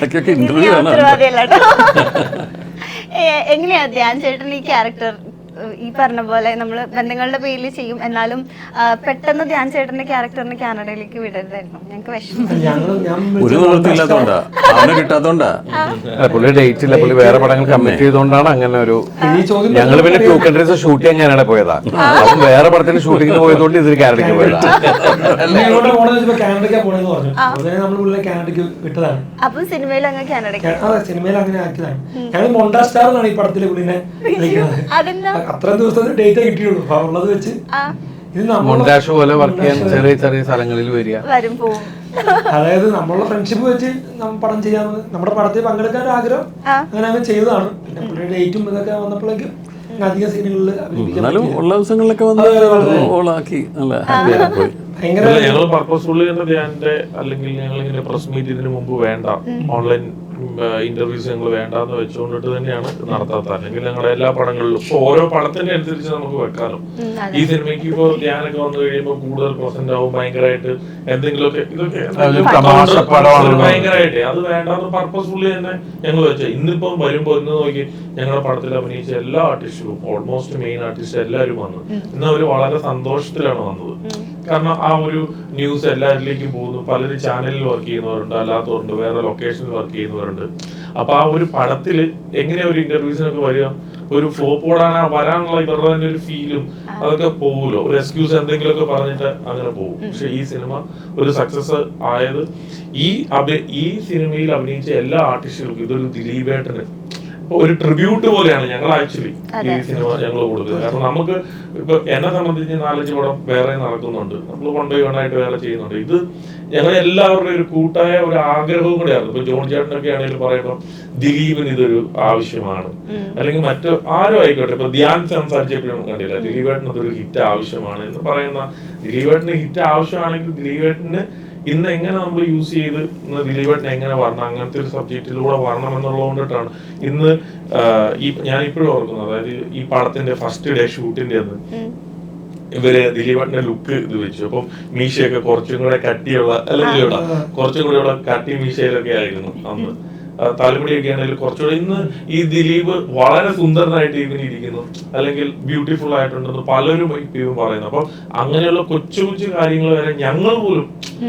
അതൊക്കെ ഇന്റർവ്യൂ ആണ്. എങ്ങനെയാ ധ്യാൻ ചേട്ടൻ ഈ ക്യാരക്ടർ ഈ പറഞ്ഞ പോലെ നമ്മൾ ബന്ധങ്ങളുടെ പേരിൽ ചെയ്യും, എന്നാലും പെട്ടെന്ന് ധ്യാൻ ചേട്ടന്റെ ക്യാരക്ടറിന് കാനഡയിലേക്ക് വിടരുതായിരുന്നു? ഞങ്ങൾക്ക് വിഷമം. ഒരു നിവൃത്തിയില്ലാത്തോണ്ടാ, അവനെ കിട്ടാത്തോണ്ടാ. പുള്ളി ഡേറ്റ് ഇല്ല, പുള്ളി വേറെ പടങ്ങൾ കമ്മിറ്റ് ചെയ്തുകൊണ്ടാണ് അങ്ങനെ ഒരു. ഞങ്ങൾ പിന്നെ 2 കൺട്രീസ് ഷൂട്ട് ചെയ്യാൻ കാനഡ പോയതാ. അപ്പം വേറെ പടത്തിന് ഷൂട്ടിങ്ങിന് പോയതുകൊണ്ട് ഇതിൽ കാനഡയ്ക്ക് പോയതാ. അപ്പൊ സിനിമയിൽ അങ്ങ് കാനഡയ്ക്ക് സിനിമയിൽ അങ്ങനെ ആക്കിയതാണ്. ഞങ്ങൾ മൊണ്ടാ സ്റ്റാർ എന്നാണ് ഈ പടത്തിൽ പുള്ളിനെ അതെന്താ അത്രയും ദിവസത്തെ ഡേറ്റ് കിട്ടിയുള്ളൂ. അപ്പൊ ഉള്ളത് വെച്ച് മൊണ്ടാഷ് പോലെ വർക്ക് ചെയ്യാൻ ചെറിയ ചെറിയ സ്ഥലങ്ങളിൽ വരിക. അതായത് നമ്മളുടെ ഫ്രണ്ട്ഷിപ്പ് വെച്ച് പടം ചെയ്യാൻ, നമ്മുടെ പടത്തിൽ പങ്കെടുക്കാൻ ഒരു ആഗ്രഹം, അങ്ങനെ അങ്ങ് ചെയ്തതാണ്. പിന്നെ പുള്ളിയുടെ ഡേറ്റും ഇതൊക്കെ വന്നപ്പോഴേക്കും അധിക സീനുകളിൽ എന്നാലും ഉള്ള ദിവസങ്ങളിലൊക്കെ വന്ന് ഓളാക്കി നല്ല ഹാപ്പിയായി പോയി. ഞങ്ങൾ പർപ്പസ്ഫുള്ളി തന്നെ ധ്യാന്റെ അല്ലെങ്കിൽ ഞങ്ങൾ ഇങ്ങനെ പ്രസ് മീറ്റ് ഇതിനു മുമ്പ് വേണ്ട, ഓൺലൈൻ ഇന്റർവ്യൂസ് ഞങ്ങൾ വേണ്ടാന്ന് വെച്ചുകൊണ്ടിട്ട് തന്നെയാണ് നടത്താത്തത്. അല്ലെങ്കിൽ ഞങ്ങളുടെ എല്ലാ പടങ്ങളിലും ഇപ്പൊ ഓരോ പടത്തിന്റെ അനുസരിച്ച് നമുക്ക് വെക്കാനും. ഈ സിനിമയ്ക്ക് ഇപ്പൊ ധ്യാനൊക്കെ വന്നു കഴിയുമ്പോൾ കൂടുതൽ പ്രസന്റ് ആവും, ഭയങ്കരമായിട്ട് എന്തെങ്കിലുമൊക്കെ ഇതൊക്കെ ഭയങ്കരമായിട്ട് അത് വേണ്ടാന്ന് പർപ്പസ്ഫുള്ളി തന്നെ ഞങ്ങൾ വെച്ചാൽ. ഇന്നിപ്പോ വരുമ്പോ ഇന്ന് നോക്കി ഞങ്ങളുടെ പടത്തിൽ അഭിനയിച്ച എല്ലാ ആർട്ടിസ്റ്റുകളും, ഓൾമോസ്റ്റ് മെയിൻ ആർട്ടിസ്റ്റ് എല്ലാവരും വന്നു. ഇന്ന് അവര് വളരെ സന്തോഷത്തിലാണ് വന്നത്. കാരണം ആ ഒരു ന്യൂസ് എല്ലാവരിലേക്കും പോകുന്നു. പലരും ചാനലിൽ വർക്ക് ചെയ്യുന്നവരുണ്ട്, അല്ലാത്തവരുണ്ട്, വേറെ ലൊക്കേഷനിൽ വർക്ക് ചെയ്യുന്നവരുണ്ട്. അപ്പൊ ആ ഒരു പടത്തില് എങ്ങനെയാ ഒരു ഇന്റർവ്യൂസിനൊക്കെ വരിക, ഒരു ഫ്ലോപ്പ് വരാനുള്ള ഇവരുടെ തന്നെ ഒരു ഫീലും അതൊക്കെ പോകുമല്ലോ. ഒരു എക്സ്ക്യൂസ് എന്തെങ്കിലുമൊക്കെ പറഞ്ഞിട്ട് അങ്ങനെ പോകും. പക്ഷെ ഈ സിനിമ ഒരു സക്സസ് ആയത് ഈ സിനിമയിൽ അഭിനയിച്ച എല്ലാ ആർട്ടിസ്റ്റുകൾക്കും ഇതൊരു ദിലീപേട്ടന് ഒരു ട്രിബ്യൂട്ട് പോലെയാണ് ഞങ്ങൾ ആക്ച്വലി ഈ സിനിമ ഞങ്ങൾ കൊടുത്തത്. കാരണം നമുക്ക് ഇപ്പൊ എന്നെ സംബന്ധിച്ച് 4-5 പടം വേറെ നടക്കുന്നുണ്ട്, നമ്മൾ കൊണ്ടുപോയി വേറെ ചെയ്യുന്നുണ്ട്. ഇത് ഞങ്ങളുടെ എല്ലാവരുടെയും ഒരു കൂട്ടായ ഒരു ആഗ്രഹവും കൂടെയാണ്. ഇപ്പൊ ജോൺ ചേട്ടനൊക്കെ ആണെങ്കിലും പറയുമ്പോൾ ദിലീപിന് ഇതൊരു ആവശ്യമാണ്, അല്ലെങ്കിൽ മറ്റു ആരും ആയിക്കോട്ടെ. ഇപ്പൊ ധ്യാൻ സംസാരിച്ചപ്പോഴും കണ്ടില്ല, ദിലീപേട്ടന് ഇതൊരു ഹിറ്റ് ആവശ്യമാണ് എന്ന് പറയുന്ന. ദിലീപേട്ടന് ഹിറ്റ് ആവശ്യമാണെങ്കിൽ ദിലീപേട്ടന് ഇന്ന് എങ്ങനെ നമ്മൾ യൂസ് ചെയ്ത് ദിലീപേട്ടനെ എങ്ങനെ വരണം, അങ്ങനത്തെ ഒരു സബ്ജക്റ്റിലൂടെ വരണം എന്നുള്ളത് കൊണ്ടിട്ടാണ് ഇന്ന് ഞാൻ ഇപ്പോഴും ഓർക്കുന്നത്. അതായത് ഈ പടത്തിന്റെ ഫസ്റ്റ് ഡേ ഷൂട്ടിന്റെ അന്ന് ഇവര് ദിലീപേട്ടന്റെ ലുക്ക് ഇത് വെച്ചു. അപ്പം മീശയൊക്കെ കുറച്ചും കൂടെ കട്ടിയുള്ള, അല്ലെങ്കിൽ കുറച്ചും കൂടെ ഉള്ള കട്ടി മീശയിലൊക്കെ ആയിരുന്നു അന്ന്. തലമുടിയൊക്കെ ആണെങ്കിൽ കുറച്ചുകൂടെ. ഇന്ന് ഈ ദിലീപ് വളരെ സുന്ദരനായിട്ട് ഇവന് ഇരിക്കുന്നു, അല്ലെങ്കിൽ ബ്യൂട്ടിഫുൾ ആയിട്ടുണ്ടെന്ന് പലരും ഇപ്പം പറയുന്നു. അപ്പൊ അങ്ങനെയുള്ള കൊച്ചു കൊച്ചു കാര്യങ്ങൾ വരെ ഞങ്ങൾ പോലും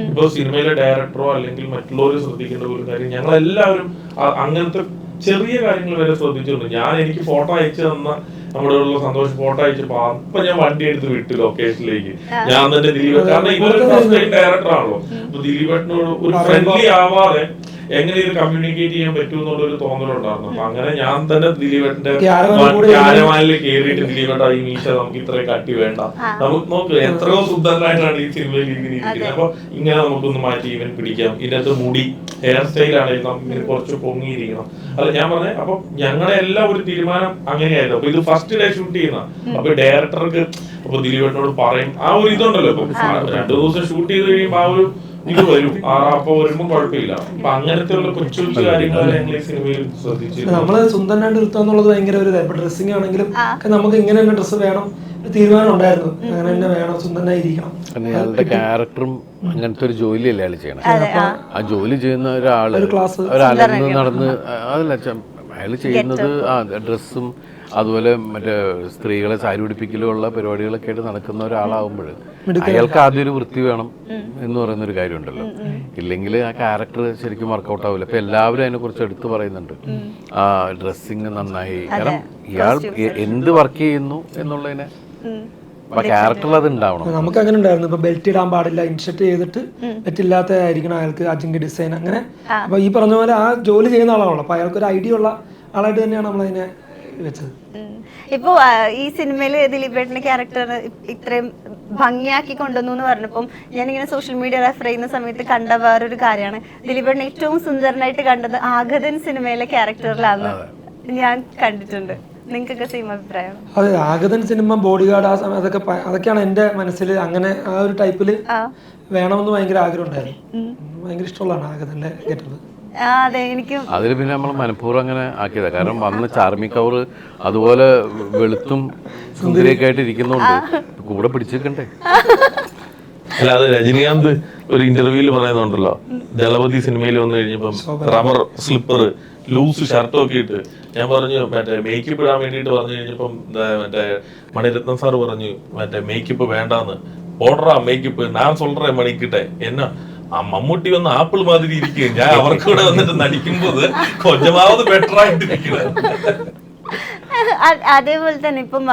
ഇപ്പൊ സിനിമയിലെ ഡയറക്ടറോ അല്ലെങ്കിൽ മറ്റുള്ളവർ ശ്രദ്ധിക്കേണ്ട പോലും കാര്യം ഞങ്ങളെല്ലാവരും അങ്ങനത്തെ ചെറിയ കാര്യങ്ങൾ വരെ ശ്രദ്ധിച്ചിട്ടുണ്ട്. എനിക്ക് ഫോട്ടോ അയച്ചു തന്ന നമ്മുടെ ഉള്ള സന്തോഷം ഫോട്ടോ അയച്ചപ്പോ അപ്പൊ ഞാൻ വണ്ടി എടുത്ത് വിട്ടു ലൊക്കേഷനിലേക്ക്. ഞാൻ തന്നെ ദിലീപ്, കാരണം ഇവരൊരു ഫസ്റ്റ് ടൈം ഡയറക്ടർ ആണല്ലോ. അപ്പൊ ദിലീപേട്ടനോട് ഒരു ഫ്രണ്ട്ലി ആവാതെ എങ്ങനെ ഇത് കമ്മ്യൂണിക്കേറ്റ് ചെയ്യാൻ പറ്റും എന്നുള്ളൊരു തോന്നലുണ്ടായിരുന്നു. അപ്പൊ അങ്ങനെ ഞാൻ തന്നെ ദിലീപേട്ടന്റെ ക്യാരവാനിൽ കയറിയിട്ട് ദിലീപേട്ട ഈ മീശ നമുക്ക് ഇത്രയും കട്ടി വേണ്ട, നമുക്ക് നോക്ക് എത്രയോ സുന്ദരനായിട്ടാണ് ഈ സിനിമയിൽ ഇങ്ങനെ ഇരിക്കുന്നത്. അപ്പൊ ഇങ്ങനെ നമുക്കൊന്ന് മാറ്റി ഇവൻ പിടിക്കാം. ഇതിനകത്ത് മുടി ഹെയർ സ്റ്റൈൽ ആണെങ്കിൽ നമുക്ക് ഇങ്ങനെ കുറച്ച് പൊങ്ങിയിരിക്കണം. അല്ല ഞാൻ പറഞ്ഞ അപ്പൊ ഞങ്ങളുടെ എല്ലാം ഒരു തീരുമാനം അങ്ങനെയായിരുന്നു. അപ്പൊ ഇത് ഫസ്റ്റ് ഡേ ഷൂട്ട് ചെയ്യുന്ന, അപ്പൊ ഡയറക്ടർക്ക് അപ്പൊ ദിലീപേട്ടനോട് പറയും ആ ഒരു ഇതുണ്ടല്ലോ. ഇപ്പൊ 2 ദിവസം ഷൂട്ട് ചെയ്ത് കഴിയുമ്പോ ആ ഒരു ഇത് വരും, അപ്പൊ വരുമ്പോ കുഴപ്പമില്ല. അപ്പൊ അങ്ങനത്തെ ഉള്ള കൊച്ചു കൊച്ചു കാര്യങ്ങളാണ് ഞങ്ങൾ ഈ സിനിമയിൽ ശ്രദ്ധിച്ചു. നമ്മള് സുന്ദരനായിട്ട് നിർത്തുക എന്നുള്ളത് ഭയങ്കര ഒരു ഇപ്പൊ ഡ്രസ്സിംഗ് ആണെങ്കിലും നമുക്ക് ഇങ്ങനെ തന്നെ ഡ്രസ്സ് വേണം, തീരുമാനം ഉണ്ടായിരുന്നു. അങ്ങനെ തന്നെ വേണം, സുന്ദരനായിരിക്കണം. അയാളുടെ ക്യാരക്ടറും അങ്ങനത്തെ ഒരു ജോലിയല്ലേ അയാൾ ചെയ്യണം. ആ ജോലി ചെയ്യുന്ന ഒരാള് നടന്ന് അതല്ല അയാൾ ചെയ്യുന്നത് ഡ്രസ്സും അതുപോലെ മറ്റേ സ്ത്രീകളെ സാരി ഉടുപ്പിക്കലുള്ള പരിപാടികളൊക്കെ ആയിട്ട് നടക്കുന്ന ഒരാളാവുമ്പോൾ അയാൾക്ക് ആദ്യം ഒരു വൃത്തി വേണം എന്ന് പറയുന്നൊരു കാര്യമുണ്ടല്ലോ. ഇല്ലെങ്കിൽ ആ ക്യാരക്ടർ ശരിക്കും വർക്കൗട്ട് ആവില്ല. ഇപ്പൊ എല്ലാവരും അതിനെ കുറിച്ച് എടുത്തു പറയുന്നുണ്ട്. ആ ഡ്രസ്സിങ് നന്നായി, കാരണം ഇയാൾ എന്ത് വർക്ക് ചെയ്യുന്നു എന്നുള്ളതിനെ ക്യാരക്ടറിൽ അത് ഉണ്ടാവണം. നമുക്ക് അങ്ങനെ ഉണ്ടായിരുന്നു. ഇപ്പൊ ബെൽറ്റ് ഇടാൻ പാടില്ല, ഇൻഷർട്ട് ചെയ്തിട്ട് ബെൽറ്റ് ആയിരിക്കണം അയാൾക്ക്, അജിങ്ക് ഡിസൈൻ അങ്ങനെ. അപ്പൊ ഈ പറഞ്ഞ പോലെ ആ ജോലി ചെയ്യുന്ന ആളാണല്ലോ, അപ്പൊ അയാൾക്ക് ഒരു ഐഡിയ ഉള്ള ആളായിട്ട് തന്നെയാണ് നമ്മളതിനെ വെച്ചത്. ഇപ്പോ ഈ സിനിമയില് ദിലീപേട്ടന്റെ ക്യാരക്ടർ ഇത്രയും ഭംഗിയാക്കി കൊണ്ടുവന്നു എന്ന് പറഞ്ഞപ്പം ഞാനിങ്ങനെ സോഷ്യൽ മീഡിയ റെഫർ ചെയ്യുന്ന സമയത്ത് കണ്ട വേറൊരു കാര്യമാണ് ദിലീപേട്ടൻ ഏറ്റവും സുന്ദരനായിട്ട് കണ്ടത് ആഗതൻ സിനിമയിലെ ക്യാരക്ടറിലാണ് ഞാൻ കണ്ടിട്ടുണ്ട്. നിങ്ങൾക്കൊക്കെ സെയിം അഭിപ്രായം? അതെ, ആഗതൻ സിനിമ, ബോഡി ഗാർഡ്, ആ സമയം അതൊക്കെയാണ് എൻ്റെ മനസ്സിൽ. അങ്ങനെ ആ ഒരു ടൈപ്പിൽ വേണമെന്ന് ഭയങ്കര ആഗ്രഹം ഉണ്ടായിരുന്നു. ഭയങ്കര ഇഷ്ടമുള്ളതാണ് ആഗതന്റെ ഗെറ്റപ്പ്. അതെ, എനിക്കും. അതിൽ പിന്നെ നമ്മൾ മനഃപൂർവ്വം അങ്ങനെ ആക്കിയതാണ്. കാരണം വന്ന് ചാർമി കൗർ അതുപോലെ വെളുത്തും സുന്ദരിയൊക്കെ ആയിട്ട് ഇരിക്കുന്നുണ്ട്, കൂടെ പിടിച്ചിരിക്കണ്ടേ. അല്ല, അത് രജനീകാന്ത് ഒരു ഇന്റർവ്യൂവിൽ പറയുന്നുണ്ടല്ലോ, ദളപതി സിനിമയിൽ വന്നു കഴിഞ്ഞപ്പം റബ്ബർ സ്ലിപ്പർ ലൂസ് ഷർട്ടും ഒക്കെ ഇട്ട് ഞാൻ പറഞ്ഞു മറ്റേ മേക്കപ്പ് ഇടാൻ വേണ്ടിയിട്ട് പറഞ്ഞു കഴിഞ്ഞപ്പം മറ്റേ മണിരത്നം സാർ പറഞ്ഞു മറ്റേ മേക്കപ്പ് വേണ്ടാന്ന്. ഓർഡറാ മേക്കപ്പ്, ഞാൻ சொல்றேன் മണിക്കിട്ടെ എന്നാ ആ മമ്മൂട്ടി വന്ന് ആപ്പിൾ മാതിരി ഇരിക്കുക, ഞാൻ അവർക്ക് കൂടെ വന്നിട്ട് നടിക്കുമ്പോൾ കൊഞ്ചമാവത് ബെറ്റർ ആയിട്ടിരിക്കുന്നത്. അതേപോലെ തന്നെ ഇപ്പം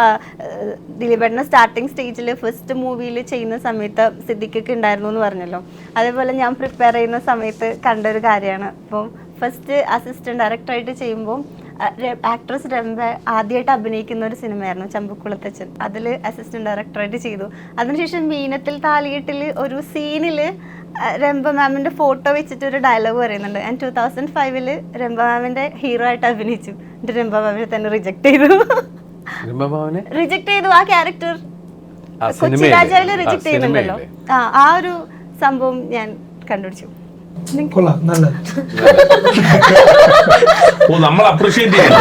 ദിലീപേട്ടൻ്റെ സ്റ്റാർട്ടിങ് സ്റ്റേജിൽ ഫസ്റ്റ് മൂവിയിൽ ചെയ്യുന്ന സമയത്ത് സിദ്ദിഖൊക്കെ ഉണ്ടായിരുന്നു എന്ന് പറഞ്ഞല്ലോ. അതേപോലെ ഞാൻ പ്രിപ്പയർ ചെയ്യുന്ന സമയത്ത് കണ്ടൊരു കാര്യമാണ്. ഇപ്പം ഫസ്റ്റ് അസിസ്റ്റന്റ് ഡയറക്ടറായിട്ട് ചെയ്യുമ്പോൾ ആക്ട്രസ് രംഭ ആദ്യമായിട്ട് അഭിനയിക്കുന്ന ഒരു സിനിമയായിരുന്നു ചമ്പക്കുളത്തച്ഛൻ. അതിൽ അസിസ്റ്റന്റ് ഡയറക്ടറായിട്ട് ചെയ്തു. അതിനുശേഷം മീനത്തിൽ താലികെട്ടിൽ ഒരു സീനിൽ രംഭ മാമിൻ്റെ ഫോട്ടോ വെച്ചിട്ട് ഒരു ഡയലോഗ് പറയുന്നുണ്ട്. ഞാൻ 2005 രംഭ മാമിൻ്റെ ഹീറോ ആയിട്ട് അഭിനയിച്ചു. എന്നിട്ട് രംഭ മാമിനെ തന്നെ റിജക്ട് ചെയ്തു. റിജക്ട് ചെയ്തു ആ ക്യാരക്ടർ. കൊച്ചി രാജാവില് റിജക്ട് ചെയ്യുന്നുണ്ടല്ലോ. ആ ഒരു സംഭവം ഞാൻ കണ്ടുപിടിച്ചു. നമ്മൾ അപ്രീഷിയേറ്റ് ചെയ്യണം.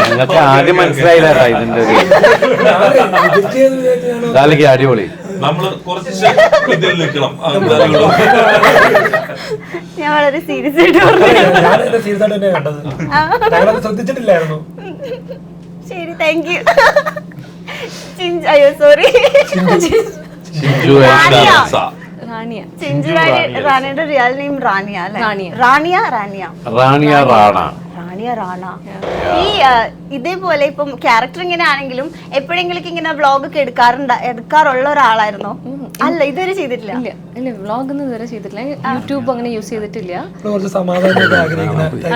ഞങ്ങൾക്ക് ആദ്യം മനസ്സിലായില്ല ഇതിന്റെ അടിപൊളി. നമ്മള് കുറച്ച് ഇതിൽ നിൽക്കണം. ഞാൻ വളരെ സീരിയസ് ആയിട്ട് ശ്രദ്ധിച്ചിട്ടില്ലായിരുന്നു. ശരി, താങ്ക് യു. അയ്യോ സോറി, റാണിയുടെ റിയൽ നെയിം റാണിയ അല്ലേ? റാണിയ റാണ. ഈ ഇതേപോലെ ഇപ്പം ക്യാരക്ടർ ഇങ്ങനെ ആണെങ്കിലും എപ്പോഴെങ്കിലും ഇങ്ങനെ വ്ളോഗ് ഒക്കെ എടുക്കാറുള്ള ഒരാളായിരുന്നോ? അല്ല, ഇതുവരെ ചെയ്തിട്ടില്ല. ഇല്ല, വ്ളോഗ് ഒന്നും ഇതുവരെ ചെയ്തിട്ടില്ല. യൂട്യൂബ് അങ്ങനെ യൂസ് ചെയ്തിട്ടില്ല.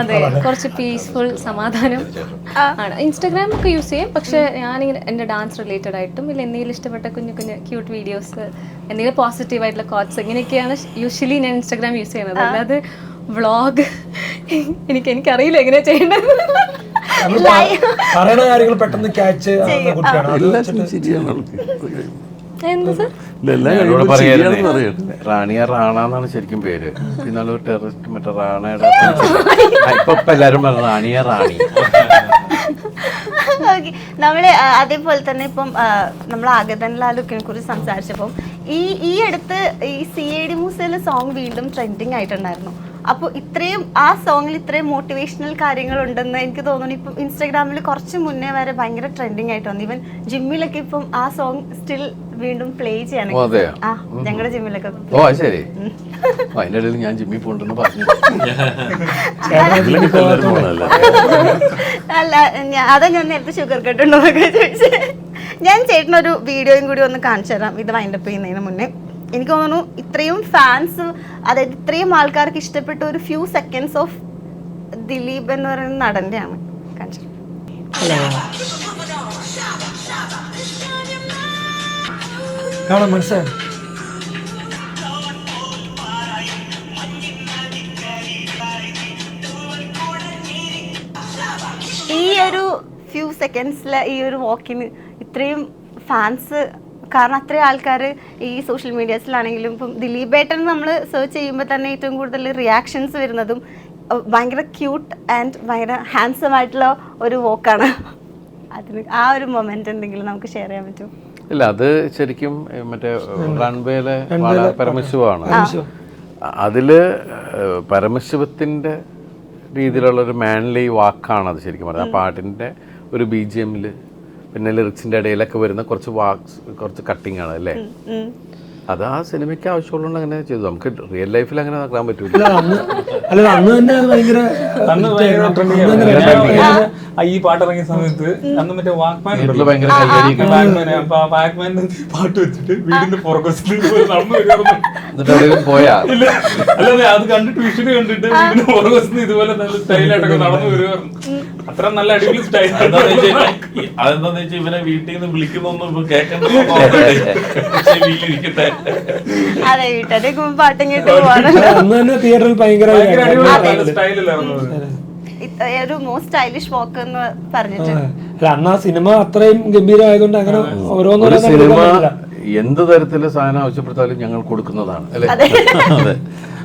അതെ, കുറച്ച് പീസ്ഫുൾ സമാധാനം ആണ്. ഇൻസ്റ്റാഗ്രാം ഒക്കെ യൂസ് ചെയ്യും. പക്ഷെ ഞാനിങ്ങനെ എൻ്റെ ഡാൻസ് റിലേറ്റഡ് ആയിട്ടും ഇല്ല എന്തെങ്കിലും ഇഷ്ടപ്പെട്ട കുഞ്ഞു കുഞ്ഞു ക്യൂട്ട് വീഡിയോസ്, എന്തെങ്കിലും പോസിറ്റീവ് ആയിട്ടുള്ള കോട്ട്സ്, ഇങ്ങനെയൊക്കെയാണ് യൂഷ്വലി ഞാൻ ഇൻസ്റ്റാഗ്രാം യൂസ് ചെയ്യുന്നത്. അല്ലാതെ വ്ളോഗ് എനിക്കറിയില്ല എങ്ങനെയാ ചെയ്യേണ്ടത്. പറയുന്ന കാര്യങ്ങൾ പെട്ടെന്ന് ക്യാച്ച് റാണിയ റാണെന്നാണ് ശരിക്കും പേര്. പിന്നെ ഒരു ടെററിസ്റ്റ് മറ്റേ റാണയുടെ ഇപ്പൊ എല്ലാരും പറഞ്ഞു റാണിയ റാണി. നമ്മള് അതേപോലെ തന്നെ ഇപ്പം നമ്മൾ ആഗതൻ ലാലുക്കിനെ കുറിച്ച് സംസാരിച്ചപ്പം ഈ അടുത്ത് ഈ CID മൂസയിലെ സോങ് വീണ്ടും ട്രെൻഡിങ് ആയിട്ടുണ്ടായിരുന്നു. അപ്പോൾ ഇത്രയും ആ സോങ്ങിൽ ഇത്രയും മോട്ടിവേഷണൽ കാര്യങ്ങൾ ഉണ്ടെന്ന് എനിക്ക് തോന്നുന്നു. ഇപ്പം ഇൻസ്റ്റാഗ്രാമിൽ കുറച്ച് മുന്നേ വരെ ഭയങ്കര ട്രെൻഡിങ് ആയിട്ട് വന്നു. ഈവൻ ജിമ്മിലൊക്കെ ഇപ്പം ആ സോങ് സ്റ്റിൽ വീണ്ടും പ്ലേ ചെയ്യാണ്. ഞങ്ങളുടെ ജിമ്മിലൊക്കെ. ശരി, അതിന്റെ ഇടയിൽ ഞാൻ ജിമ്മിൽ പോണ്ടെന്ന് പറഞ്ഞു. അല്ല, അതാ ഞാൻ നേരത്തെ ഷുഗർ കട്ട് ഉണ്ടോ എന്നൊക്കെ ചോദിച്ചത്. ഞാൻ ചേട്ടനൊരു വീഡിയോയും കൂടി ഒന്ന് കാണിച്ചു തരാം ഇത് വൈൻഡപ്പ് ചെയ്യുന്നതിന് മുന്നേ. എനിക്ക് തോന്നുന്നു ഇത്രയും ഫാൻസ്, അതായത് ഇത്രയും ആൾക്കാർക്ക് ഇഷ്ടപ്പെട്ട ഒരു ഫ്യൂ സെക്കൻഡ്സ് ഓഫ് ദിലീപ് എന്ന് പറയുന്ന നടന്റെ ആണ്. കാണിച്ചു മനസ്സിലായി. ഈ ഒരു ഫ്യൂ സെക്കൻഡ്സിലെ ഈ ഒരു വാക്കിന് ഇത്രയും ഫാൻസ്, കാരണം അത്രയും ആൾക്കാർ ഈ സോഷ്യൽ മീഡിയാസിലാണെങ്കിലും ഇപ്പം ദിലീപേട്ടൻ നമ്മൾ സെർച്ച് ചെയ്യുമ്പോൾ തന്നെ ഏറ്റവും കൂടുതൽ റിയാക്ഷൻസ് വരുന്നതും ഭയങ്കര ക്യൂട്ട് ആൻഡ് ഭയങ്കര ഹാൻസം ആയിട്ടുള്ള ഒരു വോക്കാണ്. അതിന് ആ ഒരു മൊമെന്റ് എന്തെങ്കിലും നമുക്ക് ഷെയർ ചെയ്യാൻ പറ്റുമോ? ഇല്ല, അത് ശരിക്കും മറ്റേ റൺവേയിലെ പരമശിവമാണ്. അതില് പരമശിവത്തിന്റെ രീതിയിലുള്ളൊരു മാൻലി വാക്കാണ് അത് ശരിക്കും പറഞ്ഞത്. ആ പാട്ടിന്റെ ഒരു BGM പിന്നെ ലിറിക്സിന്റെ ഇടയിലൊക്കെ വരുന്ന കുറച്ച് കട്ടിങ് ആണ് അല്ലേ? അത് ആ സിനിമയ്ക്ക് ആവശ്യമുള്ള അങ്ങനെ ചെയ്തു. നമുക്ക് റിയൽ ലൈഫിൽ അങ്ങനെ നടക്കാൻ പറ്റൂല. ഈ പാട്ട് ഇറങ്ങിയ സമയത്ത് അന്ന് മറ്റേ വാക്മാൻ വീട്ടില് ഭയങ്കര കയ്യടിയൊക്കെ വാക്മാനെ അപ്പൊ ആ വാക്മാന്റെ പാട്ട് വെച്ചിട്ട് വീടിന്റെ പുറകുവശത്ത് ഇതുപോലെ നടന്നു വരുവായിരുന്നു. എന്നിട്ട് എവിടെയും പോയാ ഇല്ല അല്ലാതെ അത് കണ്ടിട്ട് വിഷയം കണ്ടിട്ട് വീടിന്റെ പുറകുവശത്ത് ഇതുപോലെ നല്ല സ്റ്റൈലായിട്ടൊക്കെ നടന്നു വരുവായിരുന്നു. അത്ര നല്ല അടിപൊളി സ്റ്റൈൽ. അതെന്താന്ന് വെച്ചാൽ ഇവനെ വീട്ടിൽ നിന്ന് വിളിക്കുന്നൊന്നും ഇപ്പൊ കേൾക്കണ്ടേ വീട്ടിലിരിക്കട്ടെ. അതെ വീട്ടിലേക്ക് പാട്ടും കേട്ട് പോവാണ്. അന്ന് തന്നെ തിയേറ്ററിൽ ഭയങ്കര സ്റ്റൈലിലായിരുന്നു. ഒരു മോസ്റ്റ് സ്റ്റൈലിഷ് വാക്ക് എന്ന് പറഞ്ഞിട്ട് അല്ല അന്ന് ആ സിനിമ അത്രയും ഗംഭീരമായതുകൊണ്ട് അങ്ങനെ ഒരു ഓരോന്നും സിനിമ എന്ത് തരത്തിലുള്ള സാധനം ആവശ്യപ്പെട്ടാലും ഞങ്ങൾ കൊടുക്കുന്നതാണ് അല്ലേ? അതെ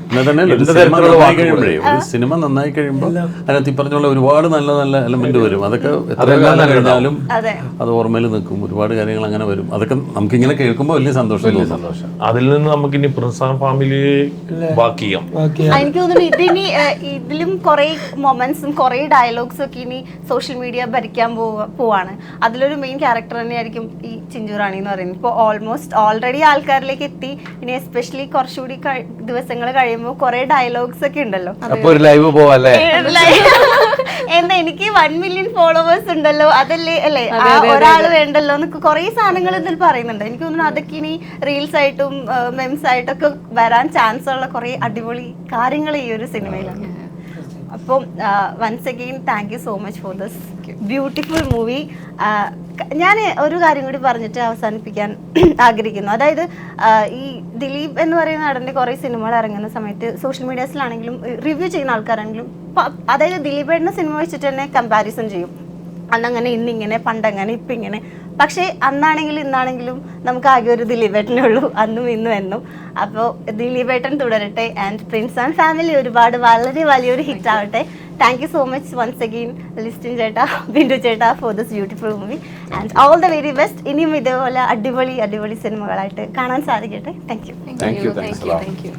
എന്നാൽ തന്നെ ഒരു എന്ത് സിനിമ തരത്തിലുള്ള നന്നായി വാക്കുകൾ? കഴിയുമ്പോഴേ ഒരു സിനിമ നന്നായി കഴിയുമ്പോൾ അതിനകത്ത് ഈ പറഞ്ഞുള്ള ഒരുപാട് നല്ല നല്ല എലമെന്റ് വരും. അതൊക്കെ എത്ര അതെല്ലാം കാലം നല്ലതാണ്. കഴിഞ്ഞാലും അതെ അത് ഓർമ്മയിൽ നിൽക്കും. ഒരുപാട് കാര്യങ്ങൾ അങ്ങനെ വരും. അതൊക്കെ നമുക്കിങ്ങനെ കേൾക്കുമ്പോൾ വലിയ സന്തോഷം തോന്നും. സന്തോഷം. അതിൽ നിന്ന് നമുക്ക് ഇനി പ്രിൻസ് ആൻഡ് ഫാമിലി ബാക്കിയാം. എനിക്ക് തോന്നുന്നു ഇതിനി ഇതിലും കുറെ മൊമെന്റ്സും കുറെ ഡയലോഗ്സും ഒക്കെ ഇനി സോഷ്യൽ മീഡിയ ഭരിക്കാൻ പോവാണ്. അതിലൊരു മെയിൻ ക്യാരക്ടർ തന്നെയായിരിക്കും ഈ ചിഞ്ചുറാണി എന്ന് പറയുന്നത്. ഇപ്പോൾ ഓൾമോസ്റ്റ് ഓൾറെഡി ആൾക്കാരിലേക്ക് എത്തി. ഇനി എസ്പെഷ്യലി കുറച്ചുകൂടി ദിവസങ്ങൾ കഴിയുമ്പോൾ കുറെ ഡയലോഗ്സ് ഒക്കെ ഉണ്ടല്ലോ. അപ്പൊ ഒരു ലൈവ് പോവല്ലേ? എന്താ എനിക്ക് 1 million ഫോളോവേഴ്സ് ഉണ്ടല്ലോ, അതല്ലേ അല്ലേ ഒരാൾ വേണ്ടല്ലോ എന്നൊക്കെ കുറെ സാധനങ്ങൾ ഇതിൽ പറയുന്നുണ്ട്. എനിക്ക് തോന്നുന്നു അതൊക്കെ ഇനി റീൽസ് ആയിട്ടും മെംസ് ആയിട്ടൊക്കെ വരാൻ ചാൻസ് ഉള്ള കുറെ അടിപൊളി കാര്യങ്ങൾ ഈ ഒരു സിനിമയിലാണ്. അപ്പം once again thank you so much for this beautiful movie. ഞാൻ ഒരു കാര്യം കൂടി പറഞ്ഞിട്ട് അവസാനിപ്പിക്കാൻ ആഗ്രഹിക്കുന്നു. അതായത് ഈ ദിലീപ് എന്ന് പറയുന്ന നടൻ്റെ കുറേ സിനിമകൾ ഇറങ്ങുന്ന സമയത്ത് സോഷ്യൽ മീഡിയാസിലാണെങ്കിലും റിവ്യൂ ചെയ്യുന്ന ആൾക്കാരാണെങ്കിലും അതായത് ദിലീപേട്ടൻ്റെ സിനിമ വെച്ചിട്ട് തന്നെ കമ്പാരിസൺ ചെയ്യും. അന്നങ്ങനെ ഇന്നിങ്ങനെ പണ്ടങ്ങനെ ഇപ്പം ഇങ്ങനെ. പക്ഷേ അന്നാണെങ്കിലും ഇന്നാണെങ്കിലും നമുക്ക് ആകെ ഒരു ദിലീപേട്ടനേ ഉള്ളൂ, അന്നും ഇന്നും എന്നും. അപ്പോൾ ദിലീപേട്ടൻ തുടരട്ടെ. ആൻഡ് പ്രിൻസ് ആൻഡ് ഫാമിലി ഒരുപാട് വളരെ വലിയൊരു ഹിറ്റ് ആവട്ടെ. Thank you so much once again Listin ചേട്ടാ, ബിന്ദു ചേട്ടാ for this beautiful movie and all the very best. ഇനിയും ഇതേപോലെ അടിപൊളി അടിപൊളി സിനിമകളായിട്ട് കാണാൻ സാധിക്കട്ടെ. Thank you. Thank you. Thank U.